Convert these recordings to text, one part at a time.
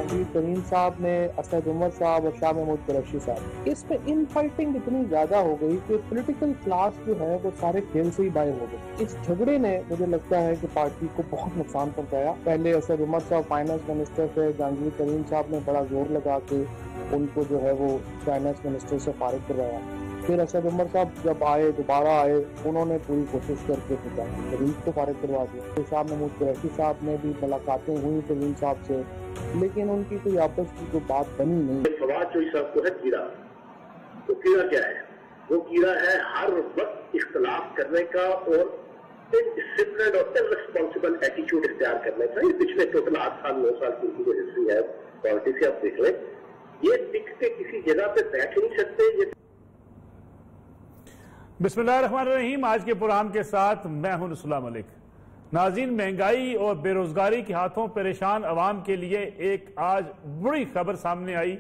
जहांगीर तरीन साहब ने, असद उमर साहब और शाह महमूद कुरैशी साहब, इसमें इन फाइटिंग इतनी ज्यादा हो गई कि पॉलिटिकल क्लास जो है वो सारे खेल से ही बाहर हो गए। इस झगड़े ने मुझे लगता है कि पार्टी को बहुत नुकसान पहुंचाया। पहले असद उमर साहब फाइनेंस मिनिस्टर थे, जहांगीर तरीन साहब ने बड़ा जोर लगा के उनको जो है वो फाइनेंस मिनिस्टर से फारिग करवाया। फिर असद उमर साहब जब आए, दोबारा आए, उन्होंने पूरी कोशिश करके जहांगीर तरीन को फारिग करवा दिया। तो शाह महमूद कुरैशी साहब ने भी मुलाकातें हुई तरीन साहब से, लेकिन उनकी कोई आपस की कोई बात बनी नहीं। फवाद चौधरी साहब को है कीड़ा, तो कीड़ा क्या है? वो कीड़ा है हर वक्त इख्तलाफ करने का और इनडिसिप्लिन और इररिस्पॉन्सिबल एटीट्यूड इख्तियार करने का। ये पिछले टोटल 8 साल 9 साल की जो हिस्ट्री है पॉलिटिक्स से आप देख लें, ये टिक के किसी जगह पे बैठ नहीं सकते। बिस्मिल्लाहिर्रहमानिर्रहीम। आज के प्रोग्राम के साथ मैं हूं नुसुल्लाह मलिक। नाज़रीन, महंगाई और बेरोजगारी के हाथों परेशान अवाम के लिए एक आज बड़ी खबर सामने आई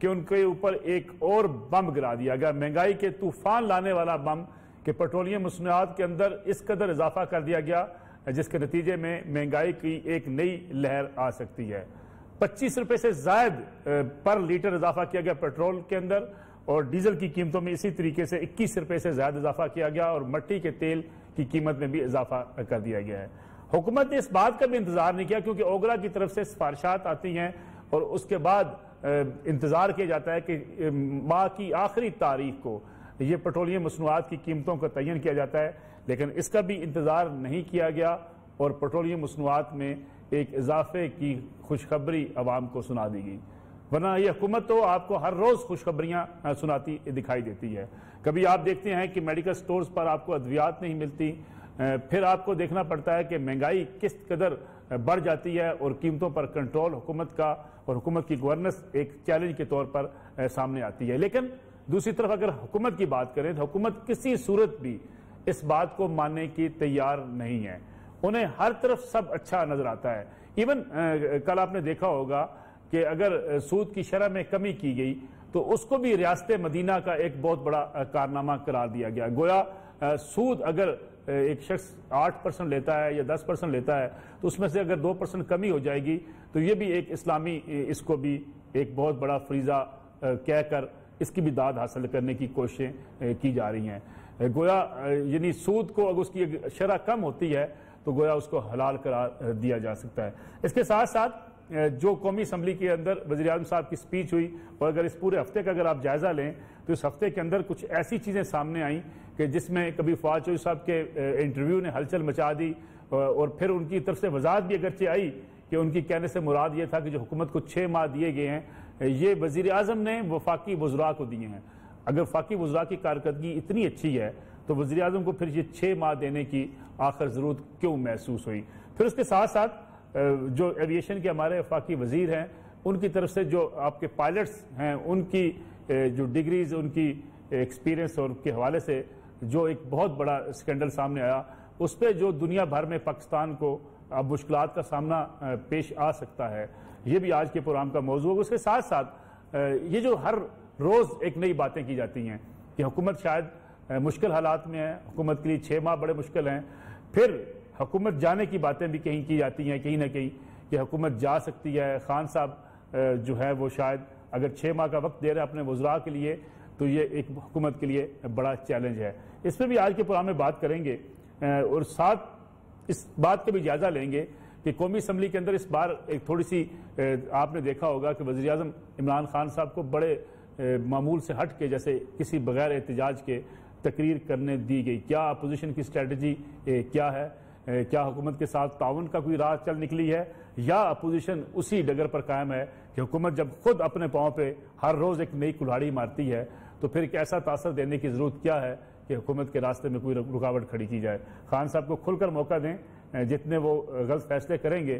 कि उनके ऊपर एक और बम गिरा दिया गया। महंगाई के तूफान लाने वाला बम कि पेट्रोलियम मसनूआत के अंदर इस कदर इजाफा कर दिया गया जिसके नतीजे में महंगाई की एक नई लहर आ सकती है। 25 रुपए से जायद पर लीटर इजाफा किया गया पेट्रोल के अंदर, और डीजल की कीमतों में इसी तरीके से 21 रुपए से ज्यादा इजाफा किया गया, और मट्टी के तेल की कीमत में भी इजाफा कर दिया गया है। हुकूमत ने इस बात का भी इंतजार नहीं किया, क्योंकि ओगरा की तरफ से सिफारिशात आती हैं और उसके बाद इंतजार किया जाता है कि माह की आखिरी तारीख को ये पेट्रोलियम मसनूआत की कीमतों का तयन किया जाता है, लेकिन इसका भी इंतजार नहीं किया गया और पेट्रोलियम मसनूआत में एक इजाफे की खुशखबरी आवाम को सुना दी गई। वरना यह हुकूमत तो आपको हर रोज खुशखबरियां सुनाती दिखाई देती है। कभी आप देखते हैं कि मेडिकल स्टोर्स पर आपको अद्वियात नहीं मिलती, फिर आपको देखना पड़ता है कि महंगाई किस कदर बढ़ जाती है और कीमतों पर कंट्रोल हुकूमत का और हुकूमत की गवर्नेंस एक चैलेंज के तौर पर सामने आती है। लेकिन दूसरी तरफ अगर हुकूमत की बात करें तो हुकूमत किसी सूरत भी इस बात को मानने की तैयार नहीं है। उन्हें हर तरफ सब अच्छा नजर आता है। इवन कल आपने देखा होगा कि अगर सूद की शरह में कमी की गई तो उसको भी रियासत मदीना का एक बहुत बड़ा कारनामा करार दिया गया। गोया सूद अगर एक शख्स 8% लेता है या 10% लेता है तो उसमें से अगर 2% कमी हो जाएगी तो ये भी एक इस्लामी इसको भी एक बहुत बड़ा फरीजा कहकर इसकी भी दाद हासिल करने की कोशिशें की जा रही हैं। गोया यानी सूद को अगर उसकी शरह कम होती है तो गोया उसको हलाल करार दिया जा सकता है। इसके साथ साथ जो कौमी असम्बली के अंदर वज़ीर आज़म साहब की स्पीच हुई, और अगर इस पूरे हफ्ते का अगर आप जायजा लें तो इस हफ्ते के अंदर कुछ ऐसी चीजें सामने आई कि जिसमें कभी फवाद चौधरी साहब के इंटरव्यू ने हलचल मचा दी, और फिर उनकी तरफ से वजाहत भी अगरचे आई कि उनकी कहने से मुराद ये था कि जो हुकूमत को 6 माह दिए गए हैं ये वज़ीर आज़म ने वफाकी वज़रा को दिए हैं। अगर वफाकी वज़रा की कारकर्दगी इतनी अच्छी है तो वज़ीर आज़म को फिर ये 6 माह देने की आखिर जरूरत क्यों महसूस हुई। फिर उसके साथ साथ जो एविएशन के हमारे वफाकी वजीर हैं उनकी तरफ से जो आपके पायलट्स हैं उनकी जो डिग्रीज, उनकी एक्सपीरियंस और के हवाले से जो एक बहुत बड़ा स्कैंडल सामने आया, उस पर जो दुनिया भर में पाकिस्तान को अब मुश्किलात का सामना पेश आ सकता है, ये भी आज के प्रोग्राम का मौजू होगा। उसके साथ साथ ये जो हर रोज एक नई बातें की जाती हैं कि हुकूमत शायद मुश्किल हालात में है, हुकूमत के लिए 6 माह बड़े मुश्किल हैं, फिर हुकूमत जाने की बातें भी कहीं की जाती हैं कहीं ना कहीं कि हुकूमत जा सकती है। खान साहब जो है वो शायद अगर 6 माह का वक्त दे रहे हैं अपने वज़रा के लिए तो ये एक हुकूमत के लिए बड़ा चैलेंज है। इस पर भी आज के प्रोग्राम में बात करेंगे और साथ इस बात का भी जायजा लेंगे कि कौमी असम्बली के अंदर इस बार एक थोड़ी सी आपने देखा होगा कि वज़ीर आज़म इमरान खान साहब को बड़े मामूल से हट के जैसे किसी बगैर एहतजाज के तकरीर करने दी गई। क्या अपोजिशन की स्ट्रेटजी क्या है? क्या हुकूमत के साथ ताउन का कोई राह चल निकली है या अपोजिशन उसी डगर पर कायम है कि हुकूमत जब खुद अपने पांव पे हर रोज एक नई कुल्हाड़ी मारती है तो फिर एक ऐसा तासर देने की जरूरत क्या है कि हुकूमत के रास्ते में कोई रुकावट खड़ी की जाए। खान साहब को खुलकर मौका दें, जितने वो गलत फैसले करेंगे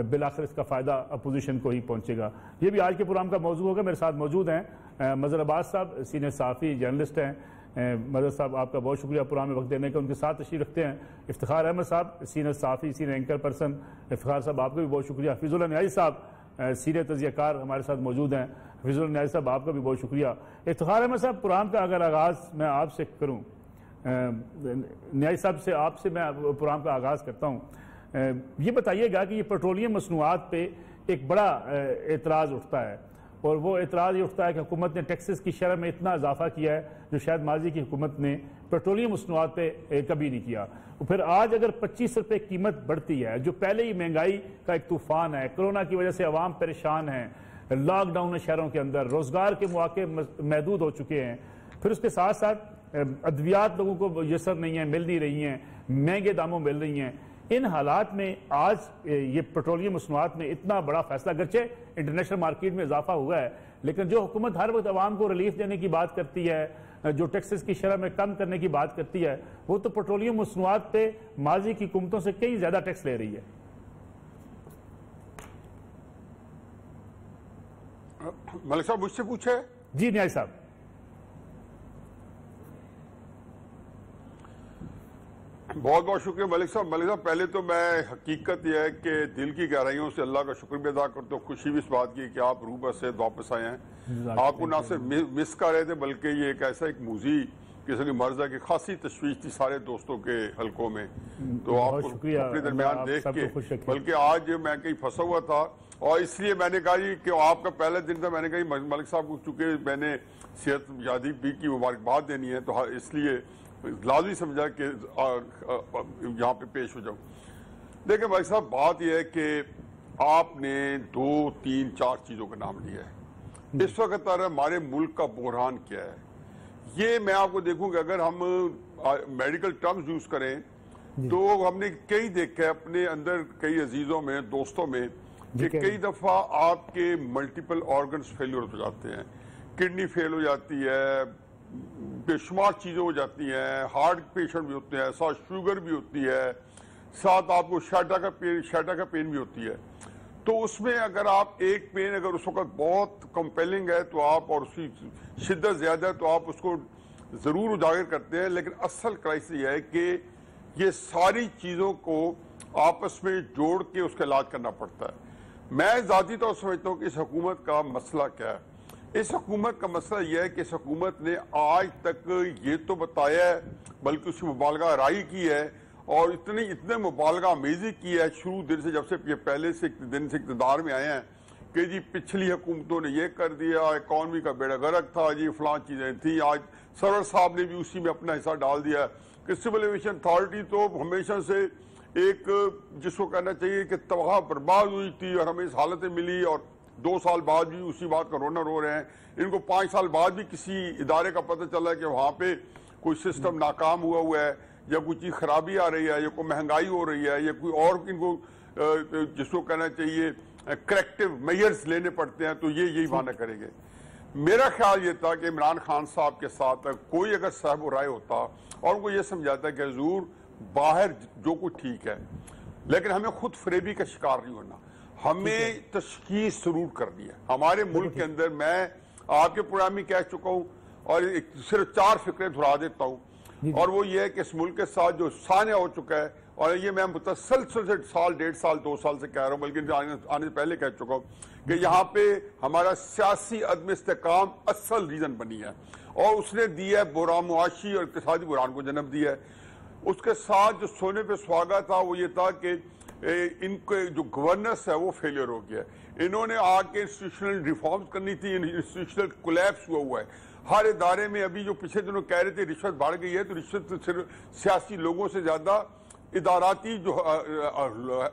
बिलाखिर इसका फायदा अपोजिशन को ही पहुंचेगा। ये भी आज के प्रोग्राम का मौजू होगा। मेरे साथ मौजूद हैं मजहर अब्बास साहब, सीनियर सहाफ़ी जर्नलिस्ट हैं। मदर साहब आपका बहुत शुक्रिया प्रोग्राम में वक्त देने का। उनके साथ तशरीफ रखते हैं इफ्तिखार अहमद साहब, सीनियर सहाफ़ी, सीनियर एंकर पर्सन। इफ्तिखार साहब आपका भी बहुत शुक्रिया। हफीजुल्लाह न्याज़ी साहब सीनियर तजियाकार हमारे साथ मौजूद हैं। हफीजुल्लाह न्याज़ी साहब आपका भी बहुत शुक्रिया। इफ्तिखार अहमद साहब, प्रोग्राम का अगर आगाज़ मैं आपसे करूँ, न्याज़ी साहब से आपसे मैं प्रोग्राम का आगाज़ करता हूँ। ये बताइएगा कि ये पेट्रोलियम मसनूआत पे एक बड़ा एतराज़ उठता है, और वो एतराज़ ये उठता है कि हुकूमत ने टैक्सेस की शरह में इतना इजाफा किया है जो शायद माजी की हुकूमत ने पेट्रोलियम मसनूआत पे कभी नहीं किया। और फिर आज अगर 25 रुपये कीमत बढ़ती है, जो पहले ही महंगाई का एक तूफान है, कोरोना की वजह से अवाम परेशान है, लॉकडाउन है शहरों के अंदर, रोजगार के मौके महदूद हो चुके हैं, फिर उसके साथ साथ अद्वियात लोगों को यसर नहीं है, मिल नहीं रही हैं, महंगे दामों मिल रही हैं। इन हालात में आज ये पेट्रोलियम मसनूआत में इतना बड़ा फैसला, गरचे इंटरनेशनल मार्केट में इजाफा हुआ है, लेकिन जो हुकूमत हर वक्त अवाम को रिलीफ देने की बात करती है, जो टैक्सेस की शरह में कम करने की बात करती है, वो तो पेट्रोलियम मसनूआत पे माजी की हुकूमतों से कई ज्यादा टैक्स ले रही है। मलिक साहब मुझसे पूछे। जी न्याय साहब। बहुत बहुत शुक्रिया मलिक साहब। मलिक साहब पहले तो मैं हकीकत यह है कि दिल की गहराइयों से अल्लाह का शुक्र भी अदा करता हूँ, खुशी भी इस बात की कि आप रूबा से वापस आए हैं। आपको ना सिर्फ मिस कर रहे थे बल्कि ये एक ऐसा एक मूजी किसी की मर्ज है कि खासी तशवीश थी सारे दोस्तों के हलकों में, तो आपको अपने दरमियान देख के, बल्कि आज मैं कहीं फंसा हुआ था और इसलिए मैंने कहा कि आपका पहला दिन था, मैंने कहा मलिक साहब को चूंकि मैंने सेहत यादी भी की मुबारकबाद देनी है तो इसलिए लाजमी समझा कि यहाँ पे पेश हो जाऊं। देखिए भाई साहब, बात यह है कि आपने 2, 3, 4 चीजों का नाम लिया है। इस वक्त हमारे मुल्क का बुहरान क्या है, ये मैं आपको देखूं कि अगर हम मेडिकल टर्म्स यूज करें तो हमने कई देखा है अपने अंदर, कई अजीजों में, दोस्तों में, कि कई दफा आपके मल्टीपल ऑर्गन्स फेलियर हो जाते हैं, किडनी फेल हो जाती है, बेशुमार चीजें हो जाती हैं, हार्ट पेशेंट भी होते हैं, साथ शुगर भी होती है, साथ आपको शाटा का पेन भी होती है। तो उसमें अगर आप एक पेन अगर उस वक्त बहुत कंपेलिंग है तो आप, और उसकी शिद्दत ज्यादा है तो आप उसको जरूर उजागर करते हैं, लेकिन असल क्राइसिस यह है कि ये सारी चीजों को आपस में जोड़ के उसका इलाज करना पड़ता है। मैं जाती तौर पर समझता हूँ कि इस हुकूमत का मसला क्या है। इस हुकूमत का मसला यह है कि इस हुकूमत ने आज तक ये तो बताया है, बल्कि उसकी मुबालगा राई की है और इतने मुबालगा अमेजी की है शुरू दिन से, जब से ये पहले से दिन से इक़्तिदार में आए हैं कि जी पिछली हुकूमतों ने ये कर दिया, इकॉनमी का बेड़ा गर्क था, जी फलां चीजें थी। आज सरवर साहब ने भी उसी में अपना हिस्सा डाल दिया कि सिविल एविएशन अथॉरिटी तो हमेशा से एक, जिसको कहना चाहिए कि तबाह बर्बाद हुई थी और हमें इस हालत में मिली, और 2 साल बाद भी उसी बात का रोना रो रहे हैं। इनको 5 साल बाद भी किसी इदारे का पता चला कि वहां पे कोई सिस्टम नाकाम हुआ है, या कोई चीज खराबी आ रही है, या कोई महंगाई हो रही है, या कोई और इनको जिसको कहना चाहिए करेक्टिव मेजर्स लेने पड़ते हैं, तो ये यही माना करेंगे। मेरा ख्याल ये था कि इमरान खान साहब के साथ कोई अगर साहब राय होता और उनको ये समझाता कि हजूर बाहर जो कुछ ठीक है, लेकिन हमें खुद फरेबी का शिकार नहीं होना, हमें तशखीस जरूर करनी है हमारे मुल्क के अंदर। मैं आपके प्रोग्राम में कह चुका हूं और सिर्फ 4 फिक्रे दोहरा देता हूं, और वो ये है कि इस मुल्क के साथ जो सान्या हो चुका है, और ये मैं मुतसलसल से साल, 1.5 साल, 2 साल से कह रहा हूं, बल्कि आने से पहले कह चुका हूं कि यहाँ पे हमारा सियासी अदम इस्तेकाम असल रीजन बनी है, और उसने दिया है बुरा मुआशी और इक़्तिसादी बुरान को जन्म दिया है। उसके साथ जो सोने पे सुहागा था वो ये था कि इनके जो गवर्नेंस है वो फेलियर हो गया। इन्होंने आके इंस्टीट्यूशनल रिफॉर्म्स करनी थी, इंस्टीट्यूशनल कोलैप्स हुआ है हर इदारे में। अभी जो पिछले दिनों कह रहे थे रिश्वत बढ़ गई है, तो रिश्वत सिर्फ सियासी लोगों से ज्यादा इदाराती जो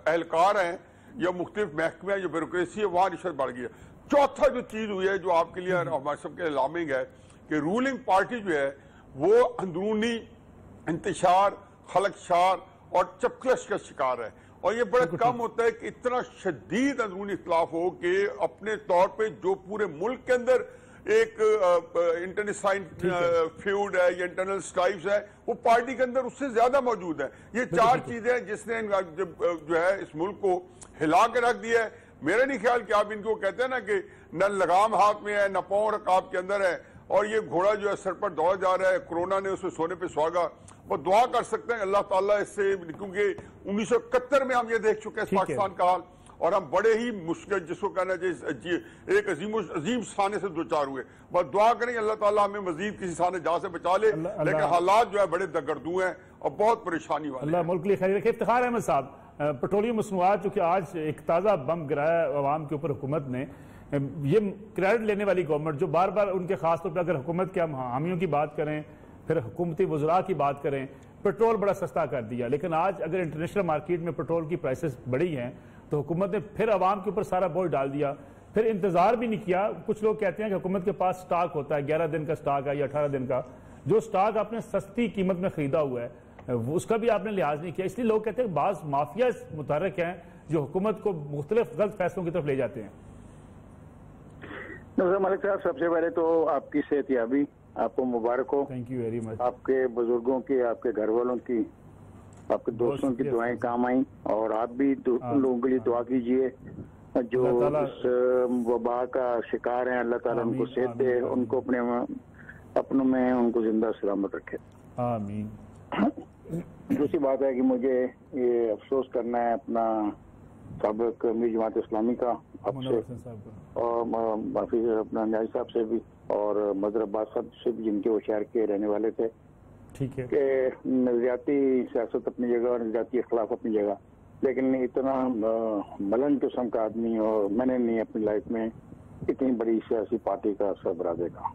एहलकार हैं या मुख्तलिफ महकमे जो ब्यूरोक्रेसी है वहां रिश्वत बढ़ गई है। चौथा जो चीज हुई है जो आपके लिए हमारे सबके अलार्मिंग है कि रूलिंग पार्टी जो है वो अंदरूनी इंतशार, खलकशार और चपकलश का शिकार है, और ये बड़ा कम होता है कि इतना शदीद अंदरूनी इख्तलाफ हो कि अपने तौर पे जो पूरे मुल्क के अंदर एक इंटरनेसाइन फ्यूड है या इंटरनल स्ट्राइव्स है वो पार्टी के अंदर उससे ज्यादा मौजूद है। ये 4 चीजें जिसने जो है इस मुल्क को हिला के रख दिया है। मेरा नहीं ख्याल कि आप इनको कहते हैं ना कि न लगाम हाथ में है न पांव रकाब के अंदर है, और ये घोड़ा जो है सर पर दौड़ जा रहा है, कोरोना ने उसमें सोने पे सुहागा। वो दुआ कर सकते हैं अल्लाह ताला इससे, क्योंकि 1971 में हम ये देख चुके हैं पाकिस्तान का हाल, और हम बड़े ही मुश्किल जिसको कहना चाहिए एक अजीम साने से 2-4 हुए। बस दुआ करें अल्लाह ताला हमें मजीद किसी साने जहां से बचा ले, लेकिन हालात जो है बड़े दगड़दू हैं और बहुत परेशानी वाले। अल्लाह मुल्क के लिए खैर रखे। इफ्तिखार अहमद साहब, पेट्रोलियम मसनूआत चूँकि आज एक ताज़ा बम गिराया अवाम के ऊपर हुकूमत ने, ये क्रेडिट लेने वाली गवर्नमेंट जो बार बार उनके खासतौर पर अगर हुकूमत के हम हामियों की बात करें, फिर हुकूमती वज़रा की बात करें, पेट्रोल बड़ा सस्ता कर दिया, लेकिन आज अगर इंटरनेशनल मार्केट में पेट्रोल की प्राइसेस बढ़ी हैं तो हुकूमत ने फिर आवाम के ऊपर सारा बोझ डाल दिया, फिर इंतजार भी नहीं किया। कुछ लोग कहते हैं कि हुकूमत के पास स्टॉक होता है, 11 दिन का स्टॉक है या 18 दिन का, जो स्टॉक आपने सस्ती कीमत में खरीदा हुआ है उसका भी आपने लिहाज नहीं किया। इसलिए लोग कहते हैं बाज़ माफिया मुतहर्रिक हैं जो हुकूमत को मुख्तलिफ गलत फैसलों की तरफ ले जाते हैं। नज़र मलिक साहब, सबसे पहले तो आपकी सेहतयाबी आपको मुबारक हो। Thank you very much. आपके बुजुर्गों की, आपके घर वालों की, आपके दोस्तों की दुआएं काम आई, और आप भी लोगों के लिए दुआ कीजिए जो इस वबा का शिकार हैं। अल्लाह ताला उनको सेहत दे, उनको अपनों में उनको जिंदा सलामत रखे। आमीन। दूसरी बात है कि मुझे ये अफसोस करना है अपना साबिक अमीर जमात इस्लामी का आपसे, और माफी अपना न्याय साहब से भी, और मदर अब्बास साहब से भी, जिनके वो शहर के रहने वाले थे। ठीक है कि नजरियाती सियासत अपनी जगह और नजरियाती इख्लाफ अपनी जगह, लेकिन इतना मलन किस्म का आदमी और मैंने नहीं अपनी लाइफ में इतनी बड़ी सियासी पार्टी का सरबराह देखा।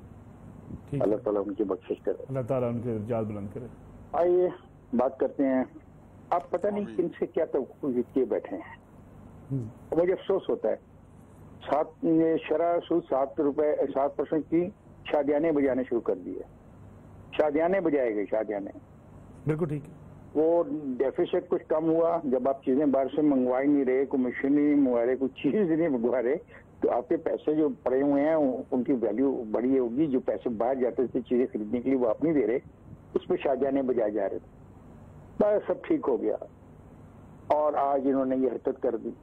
अल्लाह ताला उनकी बख्शिश करे, अल्लाह ताला उनके दर्जात बुलंद करे। आइए बात करते हैं। आप पता नहीं किन से क्या तवक्कुल किए बैठे हैं। मुझे अफसोस होता है, शरह सूद 7% की शादियाने बजाने शुरू कर दिए। शादियाने बजाए गए, शादियाने। बिल्कुल ठीक है। वो डेफिसिट कुछ कम हुआ जब आप चीजें बाहर से मंगवा ही नहीं रहे, कोई मशीन नहीं मंगवा रहे, कोई चीज नहीं मंगवा रहे, तो आपके पैसे जो पड़े हुए हैं उनकी वैल्यू बड़ी होगी। जो पैसे बाहर जाते थे चीजें खरीदने के लिए वो आप नहीं दे रहे, उस पर शादियाने बजाए जा रहे थे। बस सब ठीक हो गया, और आज इन्होंने ये हरकत कर दी।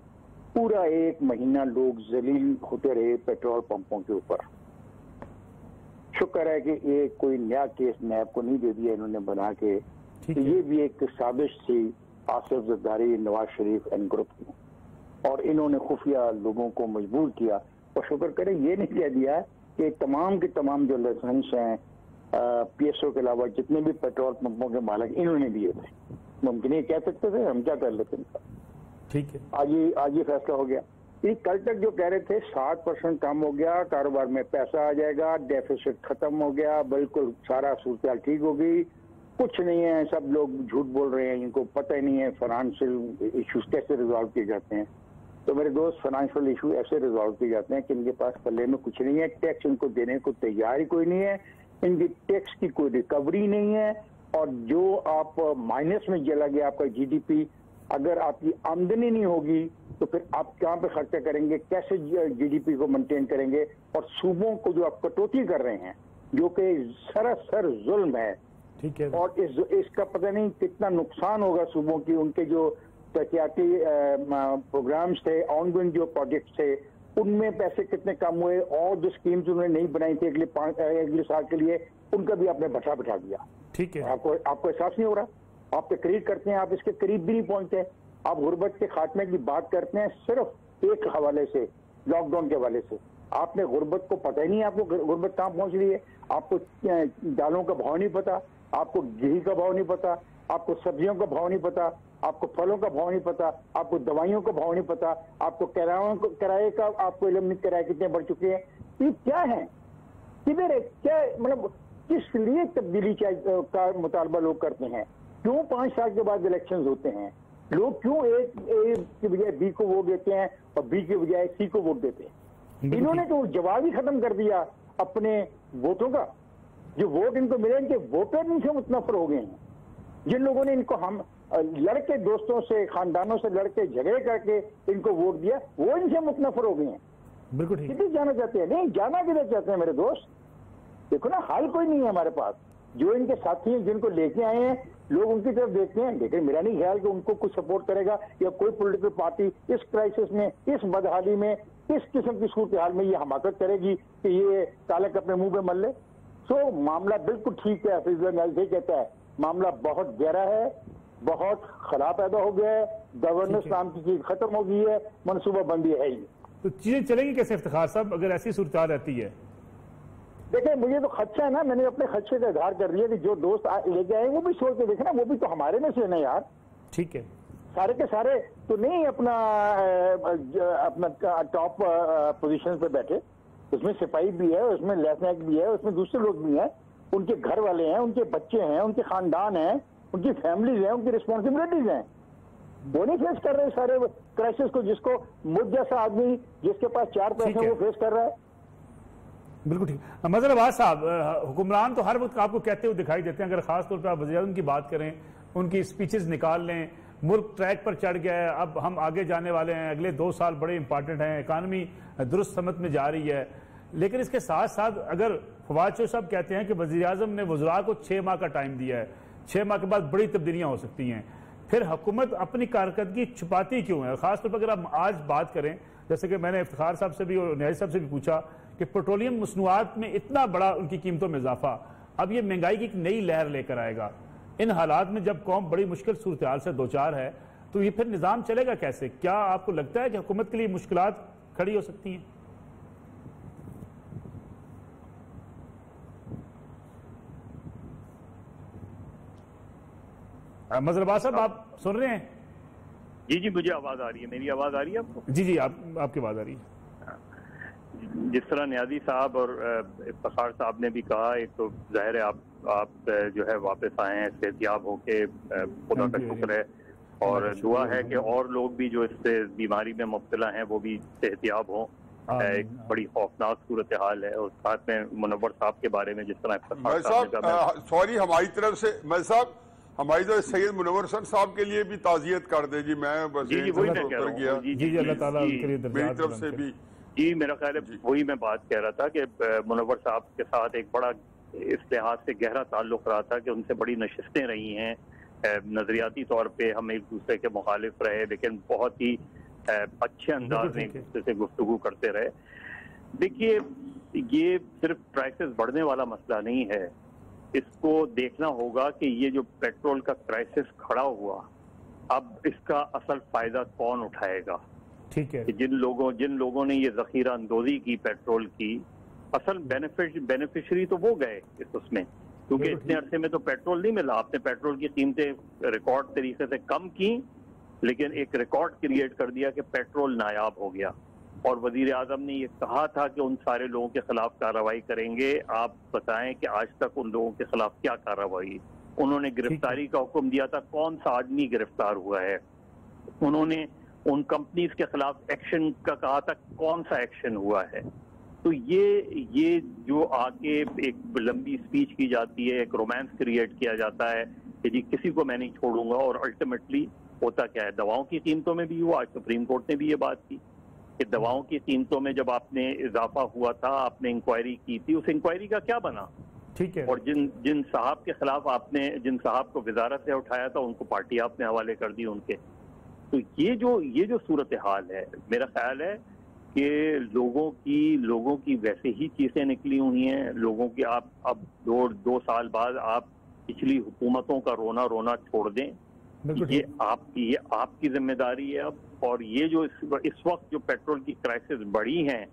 पूरा 1 महीना लोग जलील होते रहे पेट्रोल पंपों के ऊपर। शुक्र है कि ये कोई नया केस नैब को नहीं दे दिया इन्होंने बना के। तो ये भी एक साजिश थी आसिफ जरदारी, नवाज शरीफ एंड ग्रुप की, और इन्होंने खुफिया लोगों को मजबूर किया। और शुक्र करें ये नहीं कह दिया कि तमाम के तमाम जो लाइसेंस हैं PSO के अलावा जितने भी पेट्रोल पंपों के मालिक इन्होंने दिए थे। मुमकिन ये कह सकते थे, हम क्या कर लेते इनका। ठीक है, आज ये फैसला हो गया। ये कल तक जो कह रहे थे 7% कम हो गया, कारोबार में पैसा आ जाएगा, डेफिसिट खत्म हो गया, बिल्कुल सारा सूरत ठीक हो गई, कुछ नहीं है, सब लोग झूठ बोल रहे हैं, इनको पता ही नहीं है फाइनेंशियल इश्यूज कैसे रिजॉल्व किए जाते हैं। तो मेरे दोस्त, फाइनेंशियल इशू ऐसे रिजॉल्व किए जाते हैं कि इनके पास पल्ले में कुछ नहीं है, टैक्स इनको देने को तैयार ही कोई नहीं है, इनकी टैक्स की कोई रिकवरी नहीं है, और जो आप माइनस में चला गया आपका GDP, अगर आपकी आमदनी नहीं होगी तो फिर आप कहाँ पे खर्चा करेंगे, कैसे GDP को मेंटेन करेंगे। और सूबों को जो आप कटौती कर रहे हैं जो कि सरासर जुल्म है, ठीक है, और इसका पता नहीं कितना नुकसान होगा सूबों की। उनके जो तरक्याती प्रोग्राम्स थे, ऑनगोइंग जो प्रोजेक्ट थे, उनमें पैसे कितने कम हुए, और जो स्कीम्स उन्होंने नहीं बनाई थी अगले साल के लिए, उनका भी आपने बैठा दिया। ठीक है, आपको एहसास नहीं हो रहा। आप तकरीर करते हैं, आप इसके करीब भी नहीं पहुंचते। आप गुर्बत के खात्मे की बात करते हैं सिर्फ एक हवाले से, लॉकडाउन के हवाले से। आपने गुर्बत को पता ही नहीं, आपको गुर्बत कहाँ पहुंच रही है। आपको दालों का भाव नहीं पता, आपको घी का भाव नहीं पता, आपको सब्जियों का भाव नहीं पता, आपको फलों का भाव नहीं पता, आपको दवाइयों का भाव नहीं पता, आपको किराए का आपको इल्म नहीं, किराए कितने बढ़ चुके हैं। ये क्या है, किधर है, क्या मतलब किस लिए तब्दीली का मुतालबा लोग करते हैं? क्यों 5 साल के बाद इलेक्शंस होते हैं? लोग क्यों ए की बजाय B को वोट देते हैं और B के बजाय C को वोट देते हैं? इन्होंने तो जवाब ही खत्म कर दिया अपने वोटों का। जो वोट इनको मिले, इनके वोटर इनसे मुतनफर हो गए हैं। जिन लोगों ने इनको हम लड़के दोस्तों से, खानदानों से लड़के झगड़े करके इनको वोट दिया, वो इनसे मुतनफर हो गए हैं। बिल्कुल किधर जाना चाहते हैं? नहीं जाना किधर चाहते हैं मेरे दोस्त? देखो ना, हाल कोई नहीं है हमारे पास। जो इनके साथी हैं, जिनको लेके आए हैं, लोग उनकी तरफ देखते हैं, लेकिन मेरा नहीं ख्याल कि उनको कुछ सपोर्ट करेगा या कोई पॉलिटिकल पार्टी इस क्राइसिस में, इस बदहाली में, इस किस्म की सूरत हाल में ये हमाकत करेगी कि ये तालक अपने मुंह पे मल ले। सो मामला बिल्कुल ठीक है, हाफिज़ कहता है मामला बहुत गहरा है, बहुत खराब पैदा हो गया है, गवर्नेंस नाम की चीज खत्म हो गई है, मनसूबाबंदी है ही। तो चीजें चलेंगी कैसे इफ्तिखार साहब अगर ऐसी सूरत रहती है? देखिए, मुझे तो खदशा है ना, मैंने अपने खदशे का इजहार कर दिया कि जो दोस्त लेके आए वो भी सोच के देखे ना, वो भी तो हमारे में से है ना यार। ठीक है, सारे के सारे तो नहीं अपना टॉप पोजीशन पे बैठे, उसमें सिपाही भी है, उसमें लेफ्टिनेंट भी है, उसमें दूसरे लोग भी हैं, उनके घर वाले हैं, उनके बच्चे हैं, उनके खानदान हैं, उनकी फैमिलीज हैं, उनकी रिस्पॉन्सिबिलिटीज हैं। वो नहीं फेस कर रहे सारे क्राइसिस को, जिसको मुझ जैसा आदमी जिसके पास 4 पैसे वो फेस कर रहा है। बिल्कुल ठीक। मजहर अब्बास साहब, हुक्मरान तो हर वक्त आपको कहते हुए दिखाई देते हैं, अगर खासतौर पर आप वज़ीर-ए-आज़म की बात करें, उनकी स्पीचेस निकाल लें, मुल्क ट्रैक पर चढ़ गया है, अब हम आगे जाने वाले हैं, अगले 2 साल बड़े इंपॉर्टेंट हैं, इकानमी दुरुस्त समत में जा रही है। लेकिन इसके साथ साथ अगर फवाद चौधरी साहब कहते हैं कि वज़ीर-ए-आज़म ने वज़रा को 6 माह का टाइम दिया है, 6 माह के बाद बड़ी तब्दीलियां हो सकती हैं, फिर हुकूमत अपनी कारकर्दगी छुपाती क्यों है? खासतौर पर अगर आप आज बात करें, जैसे कि मैंने इफ्तिखार साहब से भी और न्याजी साहब से भी पूछा कि पेट्रोलियम मसनूआत में इतना बड़ा उनकी कीमतों में इजाफा, अब ये महंगाई की एक नई लहर लेकर आएगा। इन हालात में जब कौम बड़ी मुश्किल सूरत हाल से 2-4 है, तो ये फिर निज़ाम चलेगा कैसे? क्या आपको लगता है कि हुकूमत के लिए मुश्किलात खड़ी हो सकती हैं? मजहर अब्बास साहब, आप सुन रहे हैं? जी जी, मुझे आवाज आ रही है। मेरी आवाज आ रही है आपको? जी जी, आपकी आवाज आ रही है। जिस तरह न्याजी साहब और इफ्तिखार साहब ने भी कहा, एक तो जाहिर है आप जो है वापस आए हैं सेहतियाब होके, खुदा का शुक्र है, और दुआ है कि और लोग भी जो इस बीमारी में मुब्तला हैं वो भी सेहतियाब हों। एक बड़ी खौफनाक सूरत हाल है। और साथ में मुनव्वर साहब के बारे में जिस तरह सॉरी हमारी तरफ से मैं साहब हमारी तो सैयद मुनव्वर साहब के लिए भी ताजियत कर दे जी। मैं बस जी वही मैं कह रहा हूँ। जी अल्लाह ताला उनके लिए मेरी तरफ से भी जी, मेरा ख्याल है वही मैं बात कह रहा था कि मुनव्वर साहब के साथ एक बड़ा इस लिहाज से गहरा ताल्लुक रहा था कि उनसे बड़ी नशिस्तें रही हैं। नजरियाती तौर पे हम एक दूसरे के मुखालिफ रहे, लेकिन बहुत ही अच्छे अंदाज में एक दूसरे से गुफ्तगू करते रहे। देखिए, ये सिर्फ क्राइसिस बढ़ने वाला मसला नहीं है, इसको देखना होगा कि ये जो पेट्रोल का क्राइसिस खड़ा हुआ, अब इसका असल फायदा कौन उठाएगा। ठीक है, जिन लोगों ने ये जखीरा अंदोजी की पेट्रोल की, असल बेनिफिशरी तो वो गए उसमें, क्योंकि इतने अरसे में तो पेट्रोल नहीं मिला। आपने पेट्रोल की कीमतें रिकॉर्ड तरीके से कम की, लेकिन एक रिकॉर्ड क्रिएट कर दिया कि पेट्रोल नायाब हो गया। और वजीर आजम ने ये कहा था कि उन सारे लोगों के खिलाफ कार्रवाई करेंगे। आप बताएं कि आज तक उन लोगों के खिलाफ क्या कार्रवाई? उन्होंने गिरफ्तारी का हुक्म दिया था, कौन सा आदमी गिरफ्तार हुआ है? उन्होंने उन कंपनीज के खिलाफ एक्शन का कहा था, कौन सा एक्शन हुआ है? तो ये जो आके एक लंबी स्पीच की जाती है, एक रोमांस क्रिएट किया जाता है कि जी किसी को मैं नहीं छोड़ूंगा, और अल्टीमेटली होता क्या है? दवाओं की कीमतों में भी हुआ। आज सुप्रीम कोर्ट ने भी ये बात की कि दवाओं की कीमतों में जब आपने इजाफा हुआ था, आपने इंक्वायरी की थी, उस इंक्वायरी का क्या बना? ठीक है। और जिन साहब के खिलाफ आपने, जिन साहब को वजारत से उठाया था, उनको पार्टी आपने हवाले कर दी उनके। तो ये जो सूरत हाल है, मेरा ख्याल है कि लोगों की वैसे ही चीजें निकली हुई हैं। लोगों की आप अब 2 साल बाद आप पिछली हुकूमतों का रोना छोड़ दें। ये आपकी जिम्मेदारी है अब। और ये जो इस वक्त जो पेट्रोल की क्राइसिस बढ़ी हैं,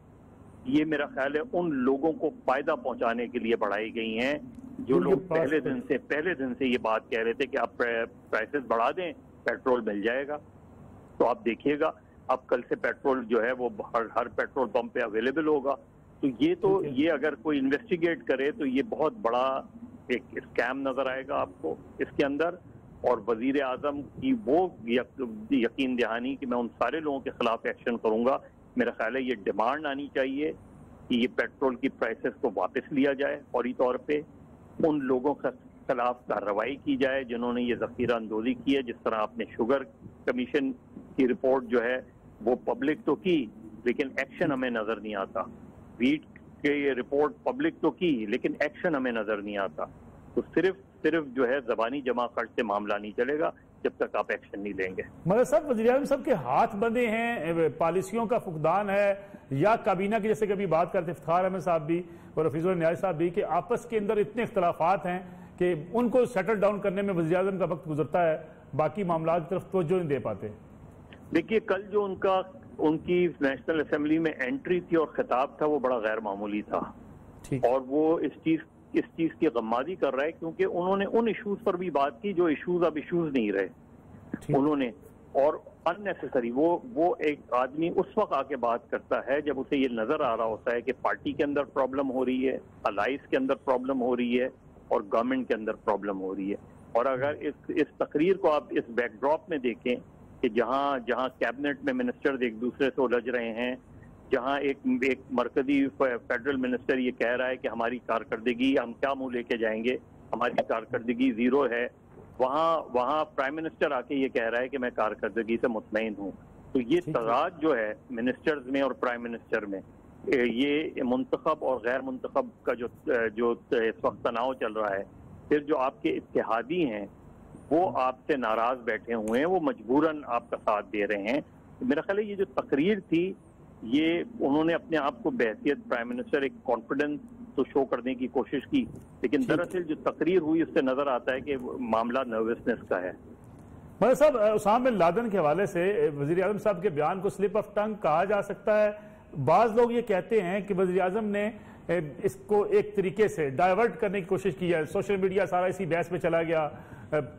ये मेरा ख्याल है उन लोगों को फायदा पहुंचाने के लिए बढ़ाई गई हैं जो लोग पहले दिन से ये बात कह रहे थे कि आप प्राइसेस बढ़ा दें, पेट्रोल मिल जाएगा। तो आप देखिएगा, अब कल से पेट्रोल जो है वो हर पेट्रोल पंप पे अवेलेबल होगा। तो ये अगर कोई इन्वेस्टिगेट करे तो ये बहुत बड़ा एक स्कैम नजर आएगा आपको इसके अंदर। और वजीर आजम की वो यकीन दहानी कि मैं उन सारे लोगों के खिलाफ एक्शन करूंगा, मेरा ख्याल है ये डिमांड आनी चाहिए कि ये पेट्रोल की प्राइसेस को वापस लिया जाए, फौरी तौर पे उन लोगों के खिलाफ कार्रवाई की जाए जिन्होंने ये जखीरा अंदोजी की है। जिस तरह आपने शुगर कमीशन की रिपोर्ट जो है वो पब्लिक तो की, लेकिन एक्शन हमें नजर नहीं आता। वीट के ये रिपोर्ट पब्लिक तो की, लेकिन एक्शन हमें नजर नहीं आता। तो सिर्फ जो है जबानी जमा खर्च से मामला नहीं चलेगा जब तक आप एक्शन नहीं लेंगे। मगर साहब, वज़ीर-ए-आज़म साहब के हाथ बंधे हैं, पॉलिसियों का फुकदान है, या काबीना की जैसे कभी बात करते इफ्तिखार अहमद साहब भी और हफीजुर न्याज़ी साहब भी कि आपस के अंदर इतने इख्तलाफात हैं कि उनको सेटल डाउन करने में वज़ीर-ए-आज़म का वक्त गुजरता है, बाकी मामला की तरफ तवज्जो नहीं दे पाते। देखिए, कल जो उनकी नेशनल असेंबली में एंट्री थी और खिताब था, वो बड़ा गैर मामूली था। और वो इस चीज की गम्मादी कर रहा है क्योंकि उन्होंने उन इश्यूज पर भी बात की जो इश्यूज अब इश्यूज नहीं रहे। उन्होंने और अननेसेसरी वो एक आदमी उस वक्त आके बात करता है जब उसे ये नजर आ रहा होता है कि पार्टी के अंदर प्रॉब्लम हो रही है, अलाइंस के अंदर प्रॉब्लम हो रही है और गवर्नमेंट के अंदर प्रॉब्लम हो रही है। और अगर इस तकरीर को आप इस बैकड्रॉप में देखें कि जहां कैबिनेट में मिनिस्टर्स एक दूसरे से उलझ रहे हैं, जहां एक मरकजी फेडरल मिनिस्टर ये कह रहा है कि हमारी कारकर्दगी हम क्या मुंह लेके जाएंगे, हमारी कारकर्दगी जीरो है, वहाँ प्राइम मिनिस्टर आके ये कह रहा है कि मैं कारकर्दगी से मुतमईन हूँ। तो ये तज़ाद जो है मिनिस्टर्स में और प्राइम मिनिस्टर में, ये मुंतखब और गैर मुंतखब का जो इस वक्त तनाव चल रहा है, फिर जो आपके इत्तेहादी हैं वो आपसे नाराज बैठे हुए हैं, वो मजबूरन आपका साथ दे रहे हैं। तो मेरा ख्याल है ये जो तकरीर थी, ये उन्होंने अपने आप को बहैसियत प्राइम मिनिस्टर एक कॉन्फिडेंस तो शो करने की कोशिश की, लेकिन दरअसल जो तकरीर हुई उससे नजर आता है कि मामला नर्वसनेस का है। मतलब साहब, उसामा बिन लादेन के हवाले से वजीर आजम साहब के बयान को स्लिप ऑफ टंग कहा जा सकता है। बाज लोग ये कहते हैं कि वजीर आजम ने इसको एक तरीके से डाइवर्ट करने की कोशिश की है। सोशल मीडिया सारा इसी बहस में चला गया,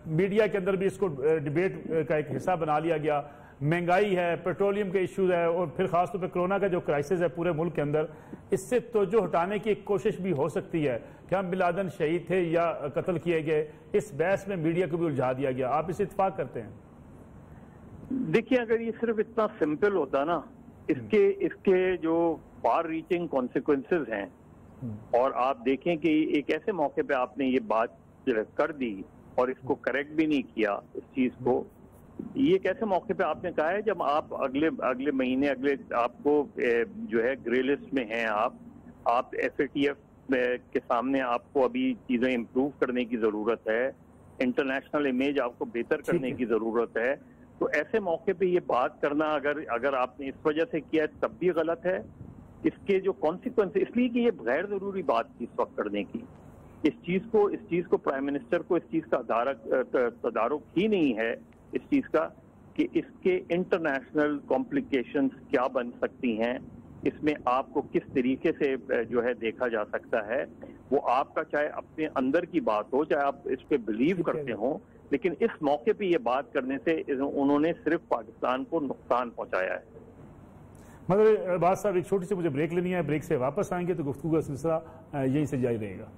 मीडिया के अंदर भी इसको डिबेट का एक हिस्सा बना लिया गया। महंगाई है, पेट्रोलियम के इश्यूज है और फिर खासतौर पर कोरोना का जो क्राइसिस है पूरे मुल्क के अंदर, इससे तवज्जो हटाने की एक कोशिश भी हो सकती है कि हम बिन लादेन शहीद थे या कत्ल किए गए। इस बहस में मीडिया को भी उलझा दिया गया। आप इसे इत्तेफाक करते हैं? देखिए, अगर ये सिर्फ इतना सिंपल होता ना, इसके जो फार रीचिंग कॉन्सिक्वेंसेज हैं, और आप देखें कि एक ऐसे मौके पे आपने ये बात कर दी और इसको करेक्ट भी नहीं किया इस चीज को। ये एक ऐसे मौके पे आपने कहा है जब आप अगले महीने आपको जो है ग्रे लिस्ट में हैं, आप FATF के सामने आपको अभी चीजें इम्प्रूव करने की जरूरत है, इंटरनेशनल इमेज आपको बेहतर करने की जरूरत है। तो ऐसे मौके पे ये बात करना अगर आपने इस वजह से किया तब भी गलत है। इसके जो कॉन्सिक्वेंस, इसलिए कि ये गैर जरूरी बात थी इस वक्त करने की। इस चीज को प्राइम मिनिस्टर को इस चीज का तदारुक ही नहीं है इस चीज का कि इसके इंटरनेशनल कॉम्प्लिकेशंस क्या बन सकती हैं, इसमें आपको किस तरीके से जो है देखा जा सकता है। वो आपका चाहे अपने अंदर की बात हो, चाहे आप इस पे बिलीव करते हो, लेकिन इस मौके पे ये बात करने से उन्होंने सिर्फ पाकिस्तान को नुकसान पहुंचाया है। मगर बात साहब, एक छोटी सी मुझे ब्रेक लेनी है, ब्रेक से वापस आएंगे तो गुफ्तगू का सिलसिला यहीं से जारी रहेगा।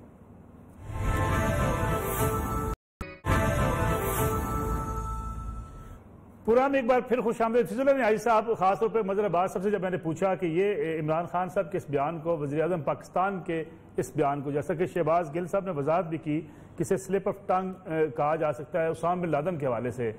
प्रोग्राम एक बार फिर खुशामदीद। सिलसिले में आई साहब, खासतौर पर मजर अब्बास साहब से जब मैंने पूछा कि ये इमरान खान साहब के इस बयान को, वज़ीर आज़म पाकिस्तान के इस बयान को, जैसा कि शहबाज गिल साहब ने वजाहत भी की कि इसे स्लिप ऑफ टंग कहा जा सकता है उसामा बिन लादेन के हवाले से,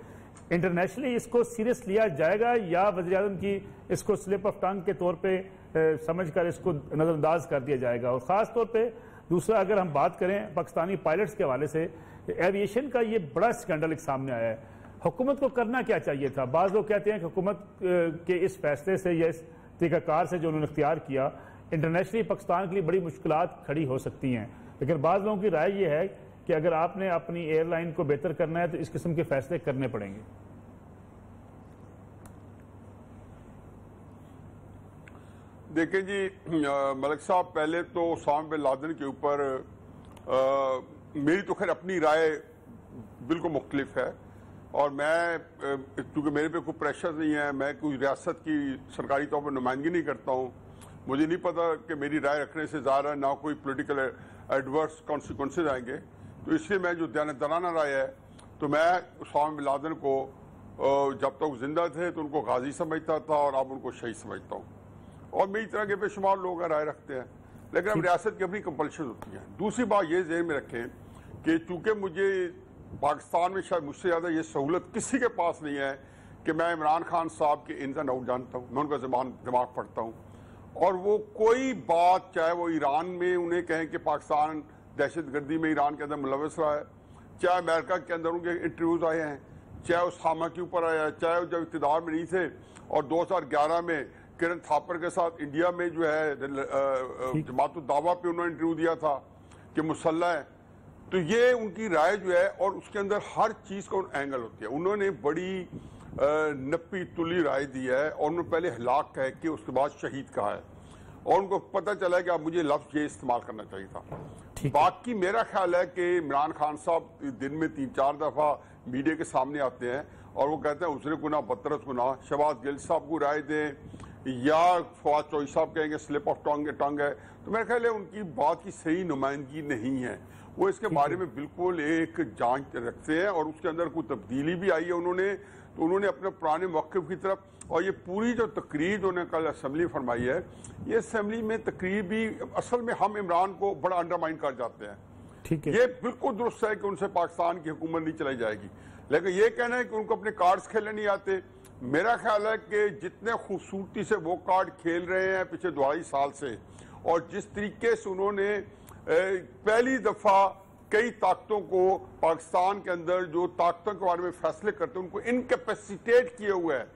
इंटरनेशनली इसको सीरियस लिया जाएगा या वज़ीर आज़म की इसको स्लिप ऑफ टंग के तौर पर समझ कर इसको नज़रअंदाज कर दिया जाएगा? और ख़ास तौर पर दूसरा, अगर हम बात करें पाकिस्तानी पायलट्स के हवाले से, एविएशन का ये बड़ा स्कैंडल एक सामने आया है। हुकूमत को करना क्या चाहिए था? बाज़ लोग कहते हैं कि हुकूमत के इस फैसले से या इस तरीक़ाकार से जो उन्होंने इख्तियार किया, इंटरनेशनली पाकिस्तान के लिए बड़ी मुश्किलात खड़ी हो सकती हैं। लेकिन बाज़ लोगों की राय ये है कि अगर आपने अपनी एयरलाइन को बेहतर करना है तो इस किस्म के फैसले करने पड़ेंगे। देखिए जी मलिक साहब, पहले तो उसामा बिन लादेन के ऊपर मेरी तो खैर अपनी राय बिल्कुल मुख्तलिफ है, और मैं क्योंकि मेरे पे कोई प्रेशर नहीं है, मैं कोई रियासत की सरकारी तौर पर नुमाइंदगी नहीं करता हूँ, मुझे नहीं पता कि मेरी राय रखने से ज़्यादा ना कोई पॉलिटिकल एडवर्स कॉन्सिक्वेंसेज आएंगे। तो इसलिए मैं जो दयानतदाराना राय है, तो मैं उसामा बिन लादेन को जब तक जिंदा थे तो उनको गाजी समझता था और अब उनको शहीद समझता हूँ, और मेरी तरह के बेशुमार लोग राय रखते हैं। लेकिन अब रियासत की अपनी कंपल्शन होती है। दूसरी बात ये ज़हन में रखें कि चूँकि मुझे पाकिस्तान में शायद मुझसे ज़्यादा ये सहूलत किसी के पास नहीं है कि मैं इमरान खान साहब के इन एंड आउट जानता हूँ, मैं उनका दिमाग पढ़ता हूँ, और वो कोई बात, चाहे वो ईरान में उन्हें कहें कि पाकिस्तान दहशतगर्दी में ईरान के अंदर मुलव्वस रहा है, चाहे अमेरिका के अंदर उनके इंटरव्यूज आए हैं, चाहे उसामा के ऊपर आया है, चाहे जब इक़्तिदार में नहीं थे और 2011 में किरण थापर के साथ इंडिया में जो है जमात-उद-दावा पे उन्होंने इंटरव्यू दिया था कि मुसल्लह है। तो ये उनकी राय जो है, और उसके अंदर हर चीज का एंगल होती है। उन्होंने बड़ी नप्पी तुली राय दी है, और उन्होंने पहले हलाक कह के उसके बाद शहीद कहा है, और उनको पता चला है कि अब मुझे लफ्ज ये इस्तेमाल करना चाहिए था। बाकी मेरा ख्याल है कि इमरान खान साहब दिन में 3-4 दफा मीडिया के सामने आते हैं और वो कहते हैं उसने गुना बदतरस गुना। शहबाज गिल साहब को राय दें या फवाद चौधरी साहब कहेंगे स्लिप ऑफ टंग है, तो मेरा ख्याल है उनकी बात की सही नुमाइंदगी नहीं है। वो इसके बारे में बिल्कुल एक जांच रखते हैं और उसके अंदर कोई तब्दीली भी आई है उन्होंने अपने पुराने मौक़िफ़ की तरफ। और ये पूरी जो तकरीर जो उन्होंने कल असम्बली फरमाई है, ये असम्बली में तकरीर भी असल में हम इमरान को बड़ा अंडरमाइन कर जाते हैं। ठीक है, ये बिल्कुल दुरुस्त है कि उनसे पाकिस्तान की हुकूमत नहीं चलाई जाएगी, लेकिन ये कहना है कि उनको अपने कार्ड्स खेलने नहीं आते। मेरा ख्याल है कि जितने खूबसूरती से वो कार्ड खेल रहे हैं पिछले 2.5 साल से, और जिस तरीके से उन्होंने पहली दफा कई ताकतों को पाकिस्तान के अंदर जो ताकतों के बारे में फैसले करते हैं उनको इनकैपेसिटेट किए हुए है,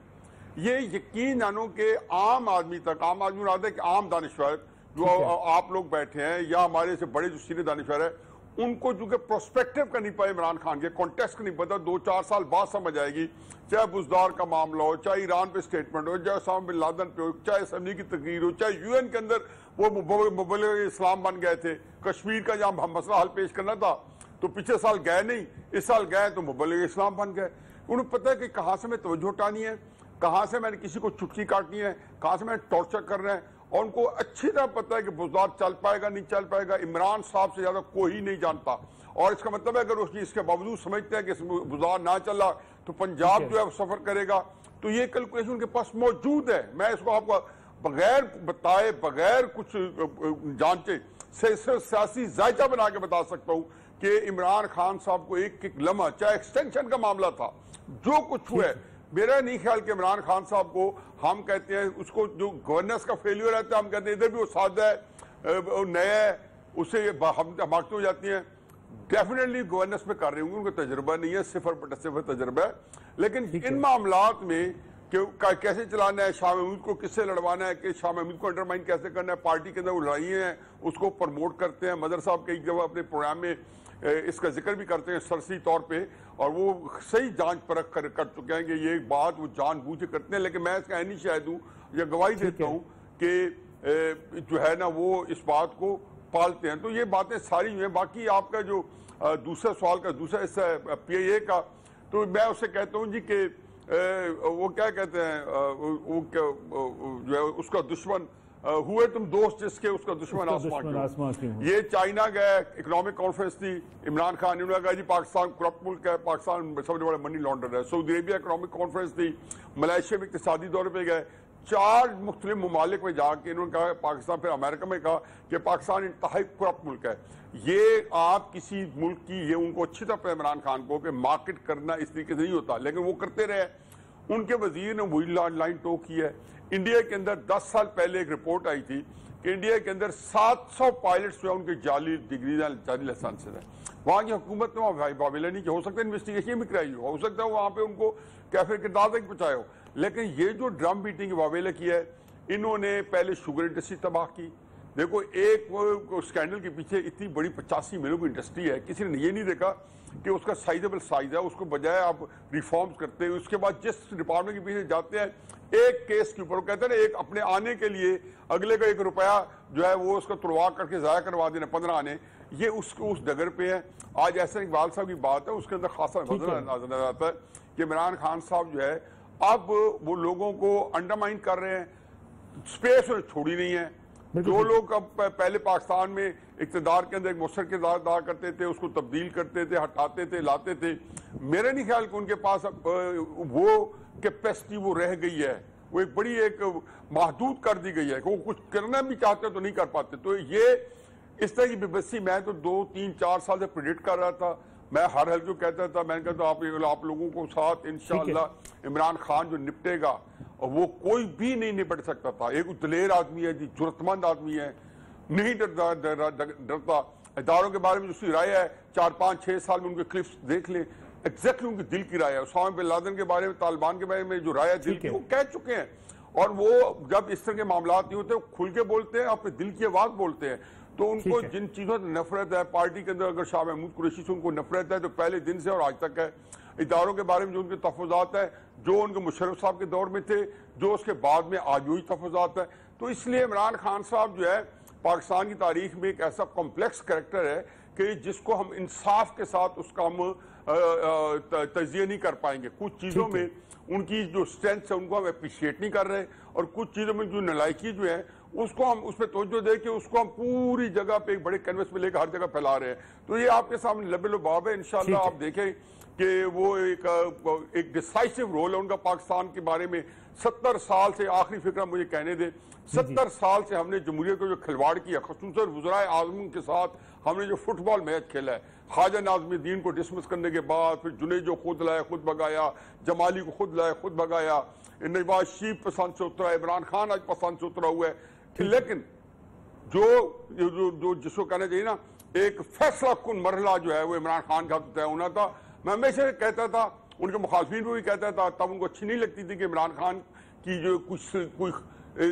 ये यकीन जानो कि आम आदमी तक, आम आदमी मुराद है कि आम दानिशवर जो आप लोग बैठे हैं या हमारे से बड़े जो सीनियर दानिशवर है, उनको जो कि प्रोस्पेक्टिव का नहीं पाए इमरान खान के कॉन्टेक्स्ट का नहीं पता। 2-4 साल बाद समझ आएगी, चाहे बुजदार का मामला हो, चाहे ईरान पे स्टेटमेंट हो, चाहे ओसामा बिन लादेन पे हो, चाहे असेंबली की तकरीर हो, चाहे यूएन के अंदर वो मुबल्लिग इस्लाम बन गए थे, कश्मीर का जहां मसला हल पेश करना था तो पिछले साल गए नहीं, इस साल गए तो मुबल्लिग इस्लाम बन गए। उन्हें पता है कि कहां से मैं तवज्जो हटानी है, कहां से मैंने किसी को चुटकी काटनी है, कहां से मैंने टॉर्चर करना है, और उनको अच्छी तरह पता है कि बुजदार चल पाएगा नहीं चल पाएगा, इमरान साहब से ज्यादा कोई नहीं जानता। और इसका मतलब है अगर उसकी इसके बावजूद समझते हैं कि बुजदार ना चला तो पंजाब जो है सफर करेगा, तो ये कैलकुलेशन उनके पास मौजूद है। मैं इसको आपको बगैर बताए, बगैर कुछ जांचे सिर्फ सियासी जायजा बना के बता सकता हूं कि इमरान खान साहब को एक एक लम्हा, चाहे एक्सटेंशन का मामला था, जो कुछ हुआ है, मेरा नहीं ख्याल कि इमरान खान साहब को हम कहते हैं उसको जो गवर्नेंस का फेलियर रहता है, हम कहते हैं इधर भी वो सादा है, नया है, उससे हम हमाकतें हो जाती हैं। डेफिनेटली गवर्नेंस में कर रहे होंगे, उनका तजुर्बा नहीं है, 0 तजुर्बा है, लेकिन इन मामलात में कैसे चलाना है, शाह महमूद को किससे लड़वाना है, कि शाह महमूद को अंडरमाइन कैसे करना है, पार्टी के अंदर वो लड़ाइयाँ हैं उसको प्रमोट करते हैं। मदर साहब कई दफा अपने प्रोग्राम में इसका जिक्र भी करते हैं सरसरी तौर पे, और वो सही जांच परख कर चुके हैं कि ये बात वो जानबूझ के करते हैं। लेकिन मैं इसका नहीं शायद हूँ या गवाही देता हूँ कि जो है ना वो इस बात को पालते हैं। तो ये बातें सारी हुई हैं। बाकी आपका जो दूसरा सवाल का दूसरा हिस्सा है PIA का, तो मैं उससे कहता हूँ जी कि वो क्या कहते हैं, वो क्या जो है उसका दुश्मन हुए तुम दोस्त जिसके उसका दुश्मन आसमां क्यों। ये चाइना गए, इकोनॉमिक कॉन्फ्रेंस थी, इमरान खान ने कहा जी पाकिस्तान करप्ट मुल्क है, पाकिस्तान सबसे बड़ा मनी लॉन्डर है। सऊदी अरेबिया इकोनॉमिक कॉन्फ्रेंस थी, मलेशिया में इक्तिसादी दौरे पे गए, 4 मुख्तलिफ ममालिक में जाके इन्होंने कहा, पाकिस्तान फिर अमेरिका में कहा कि पाकिस्तान इंतहाई करप्ट मुल्क है। ये आप किसी मुल्क की, ये उनको अच्छी तरह इमरान खान को कि मार्केट करना इस तरीके से नहीं होता, लेकिन वो करते रहे। उनके वजीर ने वही लाइन टो की है। इंडिया के अंदर 10 साल पहले एक रिपोर्ट आई थी कि इंडिया के अंदर 700 पायलट्स जो है उनके जाली डिग्री जाली लाइसेंस है। वहां की हुकूमत ने वहां वाविला नहीं, हो सकता है इन्वेस्टिगेशन भी कराई हो सकता है वहां पे उनको कैफे किरदार तक पहुंचाए हो, लेकिन ये जो ड्रम बीटिंग वाविला की है, इन्होंने पहले शुगर इंडस्ट्री तबाह की। देखो एक स्कैंडल के पीछे इतनी बड़ी 85 मिलियन की इंडस्ट्री है, किसी ने ये नहीं देखा कि उसका साइजेबल साइज है, उसको बजाय आप रिफॉर्म्स करते हैं। उसके बाद जिस डिपार्टमेंट के पीछे जाते हैं एक केस के ऊपर, कहते हैं ना एक अपने आने के लिए अगले का 1 रुपया जो है वो उसका तुड़वा करके जाया करवा देना 15 आने, ये उसको उस डगर पे है। आज ऐसे इकबाल साहब की बात है, उसके अंदर खासा नजर आता है कि इमरान खान साहब जो है अब वो लोगों को अंडरमाइन कर रहे हैं, स्पेस उन्हें छोड़ी नहीं है। जो लोग अब पहले पाकिस्तान में इक़्तिदार के अंदर एक मुसर किरदार अदा करते थे, उसको तब्दील करते थे, हटाते थे, लाते थे, मेरा नहीं ख्याल कि उनके पास वो कैपेसिटी वो रह गई है, वो एक बड़ी एक महदूद कर दी गई है कि वो कुछ करना भी चाहते तो नहीं कर पाते। तो ये इस तरह की बेबसी मैं तो 2, 3, 4 साल से प्रेडिक्ट कर रहा था। मैं हर हल को कहता था, मैंने कहता आप लोगों को साथ इंशाअल्लाह इमरान खान जो निपटेगा, और वो कोई भी नहीं निपट सकता था। एक दलेर आदमी है जी, जुर्रतमंद आदमी है, नहीं डरता। इदारों के बारे में उसकी राय है 4, 5, 6 साल में उनके क्लिप्स देख ले, एग्जैक्टली उनकी दिल की राय है। ओसामा बिन लादेन के बारे में, तालिबान के बारे में जो राय है दिल की, वो कह चुके हैं। और वो जब इस तरह के मामला नहीं होते खुल के बोलते हैं, अपने दिल की आवाज बोलते हैं। तो उनको जिन चीजों से नफरत है, पार्टी के अंदर अगर शाह महमूद कुरैशी से उनको नफरत है तो पहले दिन से और आज तक है। इदारों के बारे में जो उनके तहफ़्फ़ुज़ात है, जो उनके मुशर्रफ साहब के दौर में थे, जो उसके बाद में आज वही तहफ़्फ़ुज़ात है। तो इसलिए इमरान खान साहब जो है पाकिस्तान की तारीख में एक ऐसा कॉम्प्लेक्स कैरेक्टर है कि जिसको हम इंसाफ के साथ उसका हम तजिए नहीं कर पाएंगे। कुछ चीजों में उनकी जो स्ट्रेंथ है उनको हम अप्रिशिएट नहीं कर रहे, और कुछ चीजों में जो नलायकी जो है उसको हम उस पर तवज्जो दे के उसको हम पूरी जगह पे एक बड़े कैनवस में लेकर हर जगह फैला रहे हैं। तो ये आपके सामने लबे-लुबाब है। इंशाल्लाह आप देखें कि वो एक डिसाइसिव रोल है उनका पाकिस्तान के बारे में। 70 साल से, आखिरी फिक्र मुझे कहने दे, 70 साल से हमने जमहूरियत को जो खिलवाड़ किया, खुसूसन वज़राए आज़म के साथ हमने जो फुटबॉल मैच खेला है, ख्वाजा नाज़मुद्दीन को डिसमिस करने के बाद फिर जुनैद जो खुद लाया खुद भगाया, जमाली को खुद लाया खुद भगाया, नवाज शरीफ पसंद से उतरा, इमरान खान आज पसंद से उतरा हुआ है। लेकिन जो जिसको कहना चाहिए ना, एक फैसला कुन मरहला जो है वो इमरान खान का तय होना था। मैं हमेशा कहता था, उनके मुखालफिन को भी कहता था, तब उनको अच्छी नहीं लगती थी कि इमरान खान की जो कोई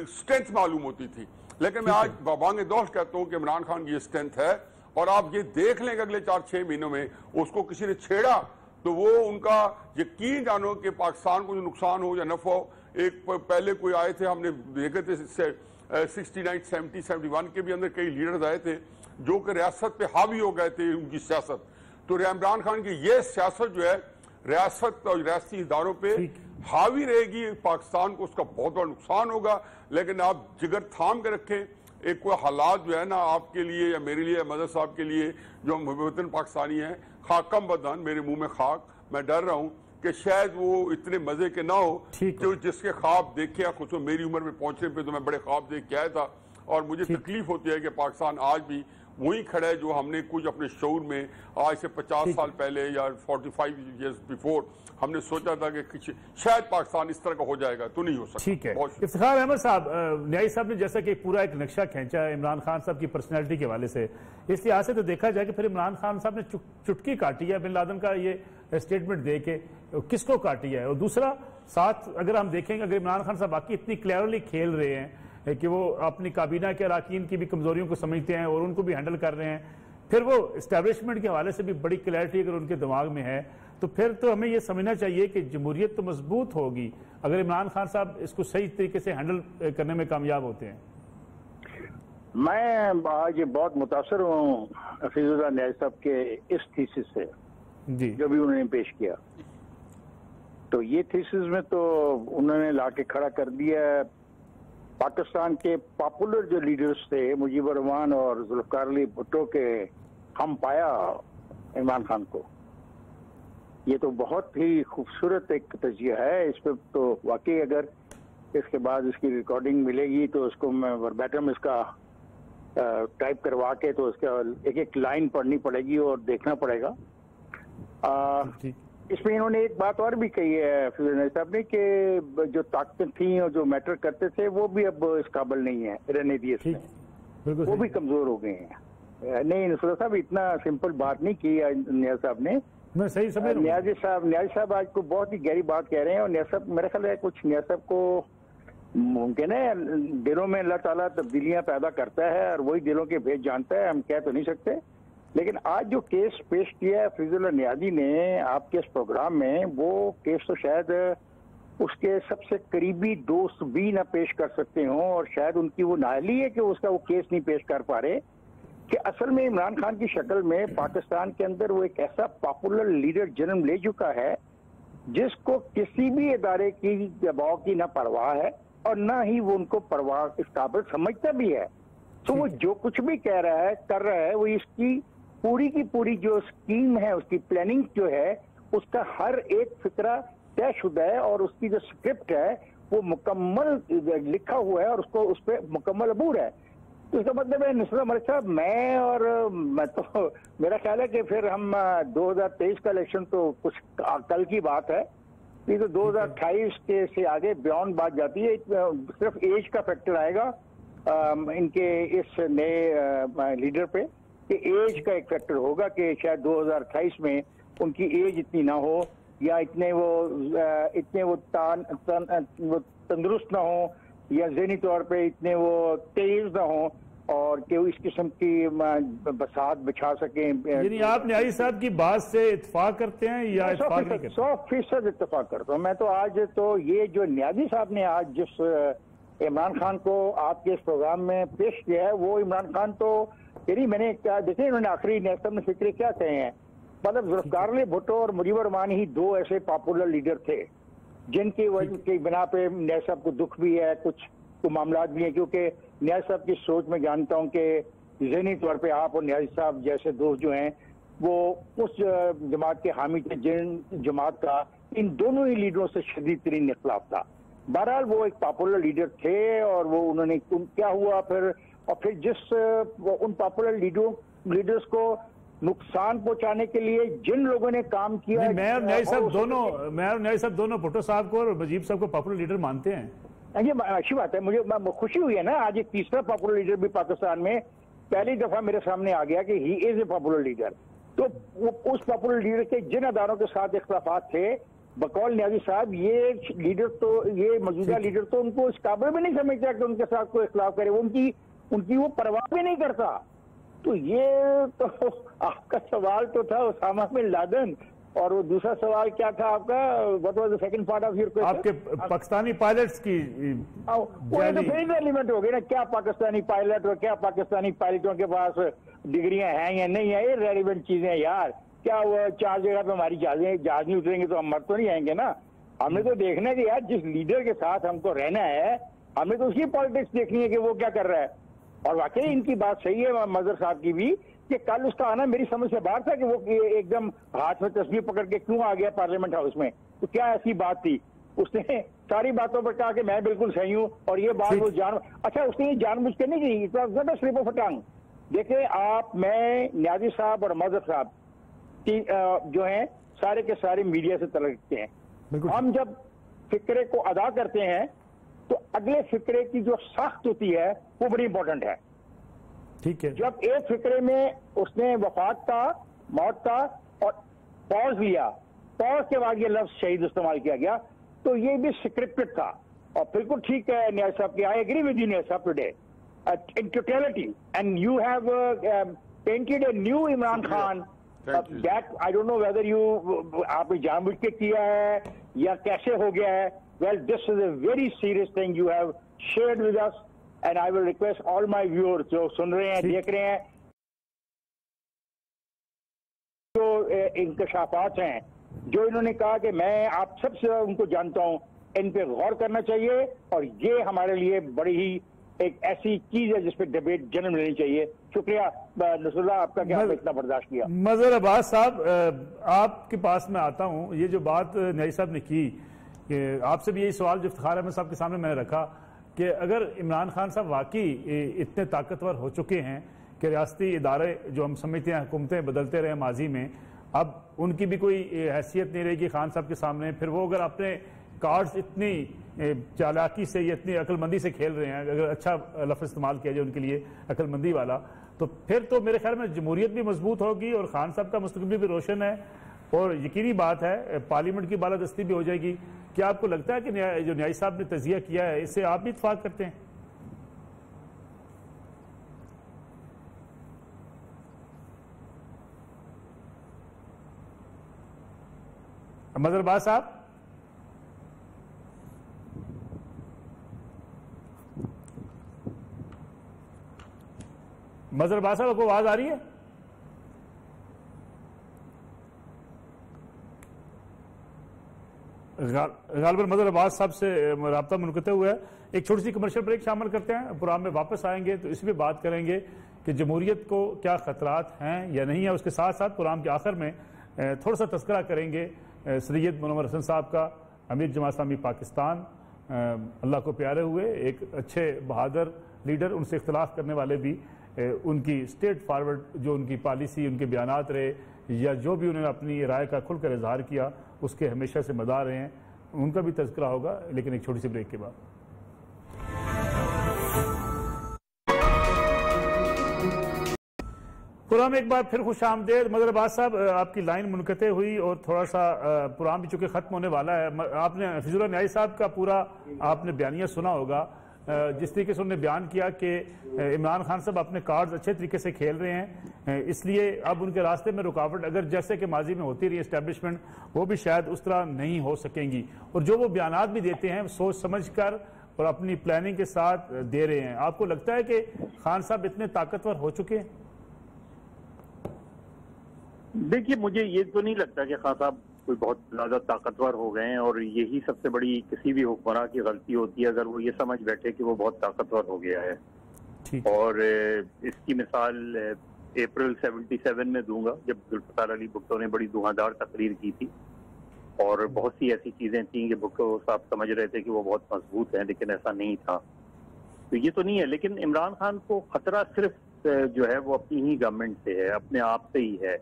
स्ट्रेंथ मालूम होती थी। लेकिन मैं आज बाबांगे दोस्त कहता हूँ कि इमरान खान की ये स्ट्रेंथ है, और आप ये देख लें कि अगले 4-6 महीनों में उसको किसी ने छेड़ा तो वो उनका यकीन जानो कि पाकिस्तान को जो नुकसान हो या नफा हो। एक पहले कोई आए थे, हमने देखे थे 69, 70, 71 के भी अंदर कई लीडर्स आए थे जो कि रियासत पे हावी हो गए थे, उनकी सियासत। तो इमरान खान की ये सियासत जो है रियासत और रियासती इदारों पे हावी रहेगी, पाकिस्तान को उसका बहुत बड़ा नुकसान होगा। लेकिन आप जिगर थाम के रखें, एक कोई हालात जो है ना आपके लिए या मेरे लिए या मदर साहब के लिए जो हम वतन पाकिस्तानी हैं, खाकम बदन, मेरे मुंह में खाक, मैं डर रहा हूँ कि शायद वो इतने मजे के ना हो जो जिसके ख्वाब देखे, खुद मेरी उम्र में पहुंचने पे तो मैं बड़े ख्वाब देख के आया था। और मुझे तकलीफ होती है कि पाकिस्तान आज भी वही खड़ा है जो हमने कुछ अपने शऊर में आज से 50 साल पहले या 45 ईयर्स बिफोर हमने सोचा था कि शायद पाकिस्तान इस तरह का हो जाएगा, तो नहीं हो सकता। ठीक है, इफ्तिखार अहमद साहब, न्यायी साहब ने जैसा कि पूरा एक नक्शा खींचा है इमरान खान साहब की पर्सनैलिटी के हवाले से, इस लिहाज से तो देखा जाए कि फिर इमरान खान साहब ने चुटकी काटी है बिन लादेन का ये स्टेटमेंट दे के, किसको काटी है? और दूसरा साथ अगर हम देखेंगे, अगर इमरान खान साहब बाकी इतनी क्लियरली खेल रहे हैं कि वो अपनी काबीना के अरकान की भी कमजोरियों को समझते हैं और उनको भी हैंडल कर रहे हैं, फिर वो इस्टेब्लिशमेंट के हवाले से भी बड़ी क्लैरिटी अगर उनके दिमाग में है, तो फिर तो हमें ये समझना चाहिए कि जमहूरियत तो मजबूत होगी अगर इमरान खान साहब इसको सही तरीके से हैंडल करने में कामयाब होते हैं। मैं आज बहुत मुतासर हूँ हफीजुल्लाह न्याज़ साहब के इस थीसिस से जी, जो भी उन्होंने पेश किया। तो ये थीसिस में तो उन्होंने लाके खड़ा कर दिया पाकिस्तान के पॉपुलर जो लीडर्स थे, मुजीबुर रहमान और जुल्फ़िकार अली भुट्टो के हम पाया इमरान खान को। ये तो बहुत ही खूबसूरत एक तजिया है। इस पर तो वाकई अगर इसके बाद इसकी रिकॉर्डिंग मिलेगी तो उसको मैं वर्बैटम इसका टाइप करवा के तो उसका एक एक लाइन पढ़नी पड़ेगी और देखना पड़ेगा। इसमें इन्होंने एक बात और भी कही है फिज़ा साहब ने कि जो ताकतें थी और जो मैटर करते थे वो भी अब इस काबिल नहीं है रहने दिए इसमें, वो भी कमजोर हो गए हैं। नहीं नुसरत साहब, इतना सिंपल बात नहीं की न्याज़ साहब ने। मैं सही समझ न्याज़ी साहब आज को बहुत ही गहरी बात कह रहे हैं। और न्याज़ साहब मेरा ख्याल है कुछ न्याज़ साहब को मुमकिन है दिलों में अल्लाह ताला तब्दीलियां पैदा करता है और वही दिलों के भेद जानता है, हम कह तो नहीं सकते। लेकिन आज जो केस पेश किया है फैज़ुल्लाह नियाज़ी ने आपके इस प्रोग्राम में, वो केस तो शायद उसके सबसे करीबी दोस्त भी ना पेश कर सकते हों, और शायद उनकी वो नाअहली है कि उसका वो केस नहीं पेश कर पा रहे कि असल में इमरान खान की शक्ल में पाकिस्तान के अंदर वो एक ऐसा पॉपुलर लीडर जन्म ले चुका है जिसको किसी भी इदारे की दबाव की ना परवाह है और ना ही वो उनको परवाह इस काबिल समझता भी है। तो वो जो कुछ भी कह रहा है कर रहा है, वो इसकी पूरी की पूरी जो स्कीम है, उसकी प्लानिंग जो है, उसका हर एक फिक्रा तयशुदा है और उसकी जो स्क्रिप्ट है वो मुकम्मल लिखा हुआ है और उसको उस पर मुकम्मल अबूर है। तो इसका मतलब है नुसरत मलिक साहब, मैं तो मेरा ख्याल है कि फिर हम 2023 का इलेक्शन तो कुछ कल की बात है, ये तो 2028 के से आगे बियॉन्ड बात जाती है। सिर्फ एज का फैक्टर आएगा इनके इस नए लीडर पे, कि एज का एक फैक्टर होगा कि शायद 2028 में उनकी एज इतनी ना हो या इतने वो तंदुरुस्त ना हो या ज़हनी तौर पे इतने वो तेज ना हो और कि वो इस किस्म की बसात बिछा सकें। यानी आप न्यायी साहब की बात से इत्तेफाक करते हैं या इत्तेफाक नहीं करते? 100% इत्तेफाक करता हूँ मैं तो। आज तो ये जो न्याज़ी साहब ने आज जिस इमरान खान को आपके इस प्रोग्राम में पेश किया है, वो इमरान खान तो यानी मैंने क्या देखे, इन्होंने आखिरी न्याज़ी साहब ने फिक्रे क्या कहे हैं मतलब जुल्फकार भुट्टो और मुजीबर रहमान ही दो ऐसे पॉपुलर लीडर थे जिनकी वजह के बिना पे न्याज साहब को दुख भी है, कुछ मामला भी है, क्योंकि न्याज साहब की सोच में जानता हूँ कि ज़हनी तौर पे आप और न्याज साहब जैसे दोस्त जो हैं वो उस जमात के हामी थे जिन जमात का इन दोनों ही लीडरों से शदीद तरीन इख्तिलाफ था। बहरहाल वो एक पॉपुलर लीडर थे और वो उन्होंने क्या हुआ फिर, और फिर जिस उन पॉपुलर लीडर्स को नुकसान पहुंचाने के लिए जिन लोगों ने काम किया, मैं और न्याय साहब दोनों भुट्टो साहब को और मुजीब साहब को पॉपुलर लीडर मानते हैं। ये अच्छी बात है, मुझे खुशी हुई है ना आज एक तीसरा पॉपुलर लीडर भी पाकिस्तान में पहली दफा मेरे सामने आ गया कि he is a popular leader. तो उस पॉपुलर लीडर के जिन अदारों के साथ इख्तिलाफात थे बकौल न्याजी साहब, ये लीडर तो ये मौजूदा लीडर तो उनको इस काबिल भी नहीं समझता कि उनके साथ कोई इख्तिलाफ करे, उनकी वो परवाह भी नहीं करता। तो ये तो आपका सवाल तो था उसामा बिन लादेन, और वो दूसरा सवाल क्या था आपका, what was the second part of your question? आपके पाकिस्तानी पायलट्स की वो तो फिर एलिमेंट हो गए ना, क्या पाकिस्तानी पायलट और क्या पाकिस्तानी पायलटों के पास डिग्रियां हैं या नहीं है, ये रेलिवेंट चीजें यार। क्या वो 4 जगह पे हमारी जहाज नहीं उतरेंगे तो हम मर तो नहीं आएंगे ना। हमने तो देखना है कि यार जिस लीडर के साथ हमको रहना है हमने तो उसकी पॉलिटिक्स देखनी है कि वो क्या कर रहा है। और वाकई इनकी बात सही है मजहर साहब की भी कि कल उसका आना मेरी समझ से बाहर था कि वो एकदम हाथ में तस्वीर पकड़ के क्यों आ गया पार्लियामेंट हाउस में, तो क्या ऐसी बात थी। उसने सारी बातों पर कहा कि मैं बिल्कुल सही हूं और ये बात वो अच्छा उसने ये जानबूझ के नहीं की, it was not a slip of a tongue. देखिए आप, मैं न्याजी साहब और मजहर साहब की जो है सारे के सारे मीडिया से तल्लुक़ रखते हैं। हम जब फिक्रे को अदा करते हैं तो अगले फिक्रे की जो साख्त होती है वो बड़ी इंपॉर्टेंट है। ठीक है, जब एक फिक्रे में उसने वफात का, मौत का और पॉज लिया, पॉज के बाद ये लफ्ज शहीद इस्तेमाल किया गया, तो ये भी स्क्रिप्टेड था। और बिल्कुल ठीक है न्याज साहब की, आई एग्री विद यू न्याज साहब today in totality, and you have painted a new Imran Khan that I don't know whether you आपने जानबूझ के किया है या कैसे हो गया है। Well, this is a very serious thing you have shared with us, and I will request all my viewers जो सुन रहे हैं, देख रहे हैं, जो इंकशाफात हैं जो इन्होंने कहा कि मैं आप सबसे उनको जानता हूं, इन पे गौर करना चाहिए और ये हमारे लिए बड़ी ही एक ऐसी चीज है जिसपे डिबेट जन्म लेनी चाहिए। शुक्रिया नसरुल्लाह, आपका क्या आपने इतना बर्दाश्त किया। मजहर अब्बास साहब, आपके पास मैं आता हूं, ये जो बात न्याई साहब ने की कि आपसे भी यही सवाल जो इफ्तिखार अहमद साहब के सामने मैंने रखा कि अगर इमरान खान साहब वाकई इतने ताकतवर हो चुके हैं कि रियासती इदारे जो हम समझते हैं हुकूमतें बदलते रहे माजी में, अब उनकी भी कोई हैसियत नहीं रहेगी खान साहब के सामने, फिर वो अगर अपने कार्ड्स इतनी चालाकी से या इतनी अक्लमंदी से खेल रहे हैं, अगर अच्छा लफ्ज़ इस्तेमाल किया जाए उनके लिए अक्लमंदी वाला, तो फिर तो मेरे ख्याल में जमहूरियत भी मजबूत होगी और खान साहब का मुस्तकबिल भी रोशन है और यकीनी बात है पार्लियामेंट की बालादस्ती भी हो जाएगी। क्या आपको लगता है कि जो न्याई साहब ने तजिया किया है इससे आप भी इत्तेफाक करते हैं? मजहर अब्बास साहब, मजहर अब्बास साहब को आवाज आ रही है? गालिबन मजहर अब्बास साहब से राब्ता मुनक़ते हुए है। एक छोटी सी कमर्शियल ब्रेक शामिल करते हैं, प्रोग्राम में वापस आएंगे तो इसी पे बात करेंगे कि जमहूरियत को क्या खतरात हैं या नहीं है। उसके साथ साथ प्रोग्राम के आखिर में थोड़ा सा तस्करा करेंगे सैयद मुनव्वर हसन साहब का, अमीर जमात इस्लामी पाकिस्तान, अल्लाह को प्यारे हुए एक अच्छे बहादुर लीडर, उनसे इख्तलाफ करने वाले भी, उनकी स्ट्रेट फॉरवर्ड जो उनकी पॉलिसी, उनके बयानात रहे या जो भी उन्होंने अपनी राय का खुलकर इजहार किया उसके हमेशा से मदार रहे हैं, उनका भी तज़किरा होगा, लेकिन एक छोटी सी ब्रेक के बाद। प्रोग्राम एक बार फिर खुश आमदेद। मजहर अब्बास साहब, आपकी लाइन मुनक़ते हुई और थोड़ा सा प्रोग्राम भी चूंकि खत्म होने वाला है, आपने हफीजुल्लाह न्याई साहब का पूरा आपने बयानिया सुना होगा, जिस तरीके से उन्होंने बयान किया कि इमरान खान साहब अपने कार्ड्स अच्छे तरीके से खेल रहे हैं, इसलिए अब उनके रास्ते में रुकावट अगर जैसे कि माजी में होती रही एस्टेब्लिशमेंट, वो भी शायद उस तरह नहीं हो सकेंगी। और जो वो बयानात भी देते हैं सोच समझ कर और अपनी प्लानिंग के साथ दे रहे हैं। आपको लगता है कि खान साहब इतने ताकतवर हो चुके हैं? देखिए, मुझे ये तो नहीं लगता कि खान साहब कोई बहुत ज्यादा ताकतवर हो गए हैं, और यही सबसे बड़ी किसी भी हुक्मरान की गलती होती है अगर वो ये समझ बैठे कि वो बहुत ताकतवर हो गया है। और इसकी मिसाल अप्रैल 77 में दूंगा, जब जुल्फ़िकार अली भुट्टो ने बड़ी धुआंधार तकरीर की थी और बहुत सी ऐसी चीजें थी कि भुट्टो साहब समझ रहे थे कि वो बहुत मजबूत हैं, लेकिन ऐसा नहीं था। तो ये तो नहीं है, लेकिन इमरान खान को खतरा सिर्फ जो है वो अपनी ही गवर्नमेंट से है, अपने आप से ही है,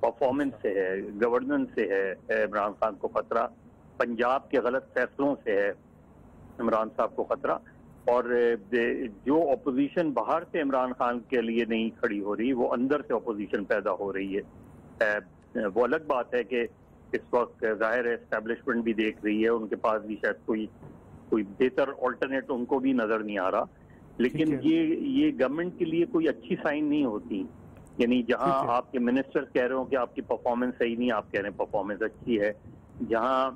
परफॉर्मेंस से है, गवर्नेंस से है। इमरान खान को खतरा पंजाब के गलत फैसलों से है, इमरान साहब को खतरा। और जो अपोजिशन बाहर से इमरान खान के लिए नहीं खड़ी हो रही, वो अंदर से अपोजिशन पैदा हो रही है। वो अलग बात है कि इस वक्त जाहिर है एस्टेब्लिशमेंट भी देख रही है, उनके पास भी शायद कोई बेहतर ऑल्टरनेट उनको भी नजर नहीं आ रहा, लेकिन ये गवर्नमेंट के लिए कोई अच्छी साइन नहीं होती। यानी जहां आपके मिनिस्टर कह रहे हो कि आपकी परफॉर्मेंस सही नहीं, आप कह रहे हैं परफॉर्मेंस अच्छी है। जहां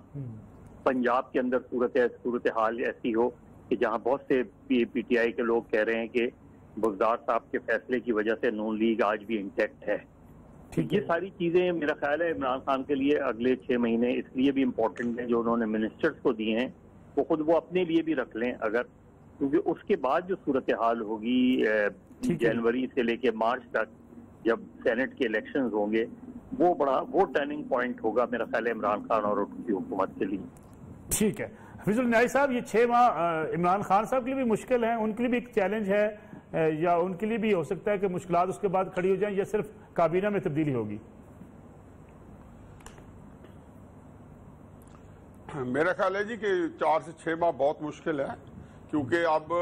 पंजाब के अंदर सूरत हाल ऐसी हो कि जहां बहुत से पीटीआई के लोग कह रहे हैं कि बुज़दार साहब के फैसले की वजह से नून लीग आज भी इंटैक्ट है। ये सारी चीजें मेरा ख्याल है इमरान खान के लिए अगले 6 महीने इसलिए भी इम्पोर्टेंट हैं जो उन्होंने मिनिस्टर्स को दिए हैं, वो खुद वो अपने लिए भी रख लें अगर, क्योंकि उसके बाद जो सूरत हाल होगी जनवरी से लेके मार्च तक जब सेनेट के इलेक्शंस होंगे, वो टर्निंग पॉइंट होगा मेरा ख्याल है इमरान खान और उनकी हुकूमत के लिए। ठीक है हफीजुल न्याजी साहब, ये 6 माह इमरान खान साहब के लिए भी मुश्किल है, उनके लिए भी एक चैलेंज है, या उनके लिए भी हो सकता है कि मुश्किलात उसके बाद खड़ी हो जाएं, या सिर्फ काबीना में तब्दीली होगी? मेरा ख्याल है जी कि 4 से 6 माह बहुत मुश्किल है, क्योंकि अब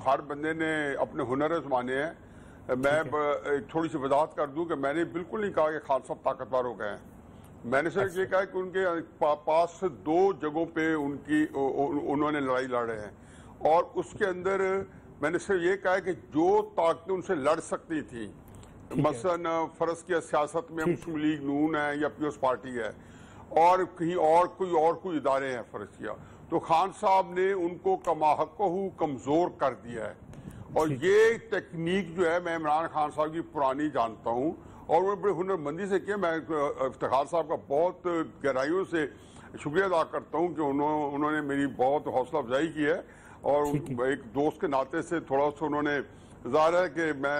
हर बंदे ने अपने हुनर आजमाने हैं। मैं थोड़ी सी वजाहत कर दूं कि मैंने बिल्कुल नहीं कहा कि खान साहब ताकतवर हो गए हैं। मैंने सिर्फ ये कहा कि उनके पास 2 जगहों पे उन्होंने लड़ाई लड़े हैं, और उसके अंदर मैंने सिर्फ ये कहा कि जो ताकतें उनसे लड़ सकती थी, मसलन फर्ज किया सियासत में मुस्लिम लीग नून है या पीपल्स पार्टी है, और कहीं और कोई इदारे हैं फर्ज किया, तो खान साहब ने उनको कमाहकहू कमजोर कर दिया है। और ये टेक्निक जो है मैं इमरान खान साहब की पुरानी जानता हूँ, और उन्होंने बड़े हुनरमंदी से किया। मैं इफ्तिखार साहब का बहुत गहराइयों से शुक्रिया अदा करता हूँ कि उन्होंने मेरी बहुत हौसला अफजाई की है, और एक दोस्त के नाते से थोड़ा सा उन्होंने ज़ाहिर है कि मैं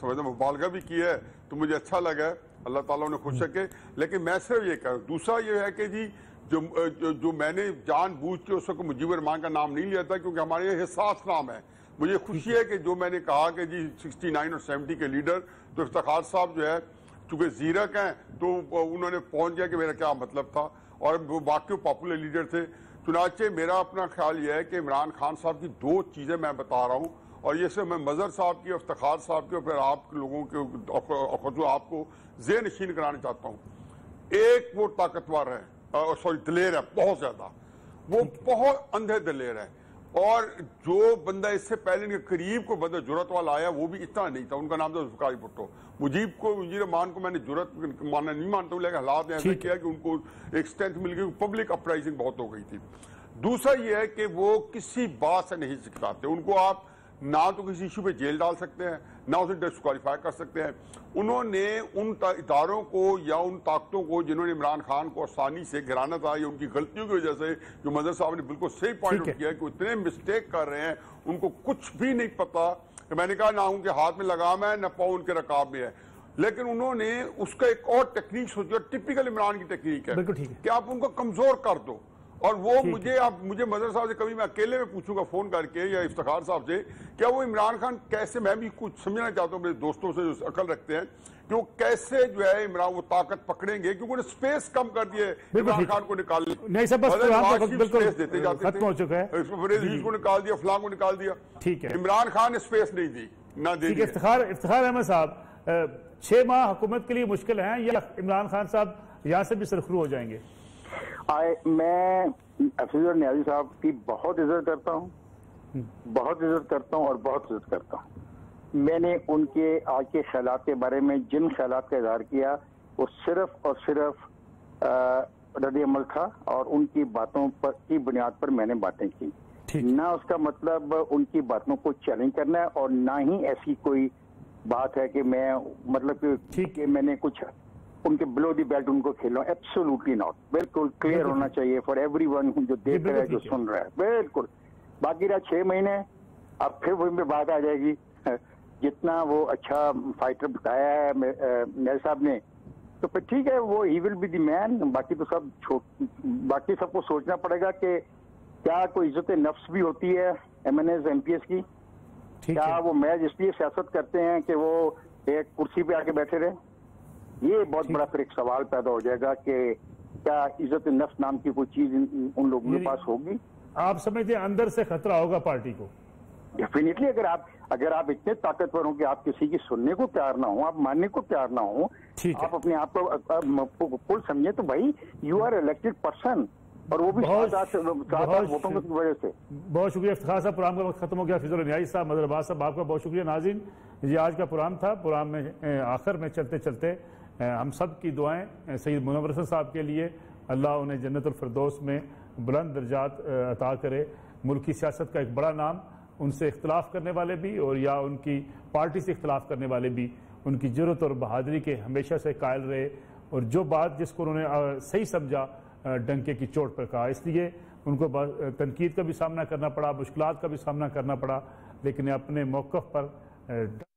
समझता मुबालगा भी की है, तो मुझे अच्छा लगा, अल्लाह ताला उन्हें खुश रखे। लेकिन मैं सिर्फ ये कह, दूसरा ये है कि जी जो मैंने जानबूझ के उस वक्त मुजीबुर रहमान का नाम नहीं लिया था, क्योंकि हमारे ये हिसास नाम है। मुझे खुशी है कि जो मैंने कहा कि जी 69 और 70 के लीडर, तो इफ्तिखार साहब जो है चूंकि जीरक हैं तो उन्होंने पहुंच गया कि मेरा क्या मतलब था, और वो बाकी पॉपुलर लीडर थे। चुनाचे मेरा अपना ख्याल यह है कि इमरान खान साहब की 2 चीजें मैं बता रहा हूँ, और ये सिर्फ मैं मजहर साहब की, इफ्तिखार साहब की, और फिर आप लोगों के जो आपको ज़ेहन नशीन कराना चाहता हूँ। एक, वो ताकतवर है, दिलेर है, बहुत ज्यादा, वो बहुत अंधे दिलेर है। और जो बंदा इससे पहले इनके करीब को बंदा जुरत वाला आया, वो भी इतना नहीं था, उनका नाम था जुल्फ़िकार भुट्टो। मुजीब रहमान को मैंने जुरत मानना नहीं मानता हूँ, लेकिन हालात ने ऐसा किया कि उनको एक स्ट्रेंथ मिल गई, पब्लिक अपराइजिंग बहुत हो गई थी। दूसरा ये है कि वो किसी बात से नहीं सिखाते, उनको आप ना तो किसी इशू पे जेल डाल सकते हैं, ना उसे डिस्क्वालीफाई कर सकते हैं। उन्होंने उन इदारों को या उन ताकतों को जिन्होंने इमरान खान को आसानी से गिराना था, या उनकी गलतियों की वजह से, जो मजहर साहब ने बिल्कुल सही पॉइंट आउट किया कि इतने मिस्टेक कर रहे हैं, उनको कुछ भी नहीं पता। मैंने कहा ना उनके हाथ में लगाम है, ना पाँव उनके रकाब में है, लेकिन उन्होंने उसका एक और टेक्निक सोची, और टिपिकल इमरान की टेक्निक है कि आप उनको कमजोर कर दो। और वो मुझे मजहर साहब से कभी मैं अकेले में पूछूंगा फोन करके, या इफ्तिखार साहब से, क्या वो इमरान खान कैसे, मैं भी कुछ समझना चाहता हूँ मेरे दोस्तों से जो अकल रखते हैं, कि वो कैसे जो है इमरान वो ताकत पकड़ेंगे, क्योंकि उन्हें स्पेस कम कर दिए इमरान खान को निकाल नहीं सब स्पेस देते जाते खत्म हो चुका है, को निकाल दिया, फलां को निकाल दिया। ठीक है, इमरान खान ने स्पेस नहीं दी, ना दी। इफ्तिखार अहमद साहब, 6 माह हुकूमत के लिए मुश्किल है, या इमरान खान साहब यहाँ से भी सरखरू हो जाएंगे? मैं हफीजुल न्याजी साहब की बहुत इज्जत करता हूँ, बहुत इज्जत करता हूँ और बहुत इज्जत करता हूँ। मैंने उनके आज के ख्यालात के बारे में जिन ख्यालात का इजहार किया, वो सिर्फ और सिर्फ रद्द अमल था, और उनकी बातों पर की बुनियाद पर मैंने बातें की। ना उसका मतलब उनकी बातों को चैलेंज करना है, और ना ही ऐसी कोई बात है कि मैं मतलब कि मैंने कुछ उनके बिलो दी बेल्ट उनको खेलो, एब्सोल्युटली नॉट। बिल्कुल क्लियर होना चाहिए फॉर एवरीवन जो देख रहा है, जो सुन रहा है। बिल्कुल। बाकी रहा 6 महीने, अब फिर वही में बात आ जाएगी। जितना वो अच्छा फाइटर बताया है मेरे साहब ने, तो फिर ठीक है, वो he will be the man. बाकी तो सब बाकी सबको सोचना पड़ेगा कि क्या कोई इज्जत नफ्स भी होती है MNAs MPs की? क्या वो महज इसलिए सियासत करते हैं कि वो एक कुर्सी पे आके बैठे रहे? ये बहुत बड़ा फिर एक सवाल पैदा हो जाएगा कि क्या इज्जत नफ्स नाम की कोई चीज उन लोगों के पास होगी? आप समझते हैं अंदर से खतरा होगा पार्टी को? डेफिनेटली। अगर आप इतने ताकतवर हो कि आप किसी की सुनने को तैयार ना हो, आप मानने को तैयार ना हो, आप अपने आप को फुल समझे, तो भाई यू आर इलेक्टेड पर्सन, और वो भी 7 वोटों की वजह से। बहुत शुक्रिया इफ्तिखार साहब। प्रोग्राम का वक्त खत्म हो गया। फिजल न्याई साहब, मदर अब्बास साहब, आपका बहुत शुक्रिया। नाज़रीन, ये आज का प्रोग्राम था। प्रोग्राम में आखिर में चलते चलते हम सब की दुआएं सैयद मुनव्वर हसन साहब के लिए, अल्लाह उन्हें जन्नतुल फिरदौस में बुलंद दर्जात अता करे। मुल्क की सियासत का एक बड़ा नाम, उनसे इख्तलाफ करने वाले भी और या उनकी पार्टी से इख्तलाफ करने वाले भी उनकी जुर्रत और बहादुरी के हमेशा से कायल रहे, और जो बात जिसको उन्होंने सही समझा डंके की चोट पर कहा, इसलिए उनको तनकीद का भी सामना करना पड़ा, मुश्किलात का भी सामना करना पड़ा, लेकिन अपने मौक़िफ़ पर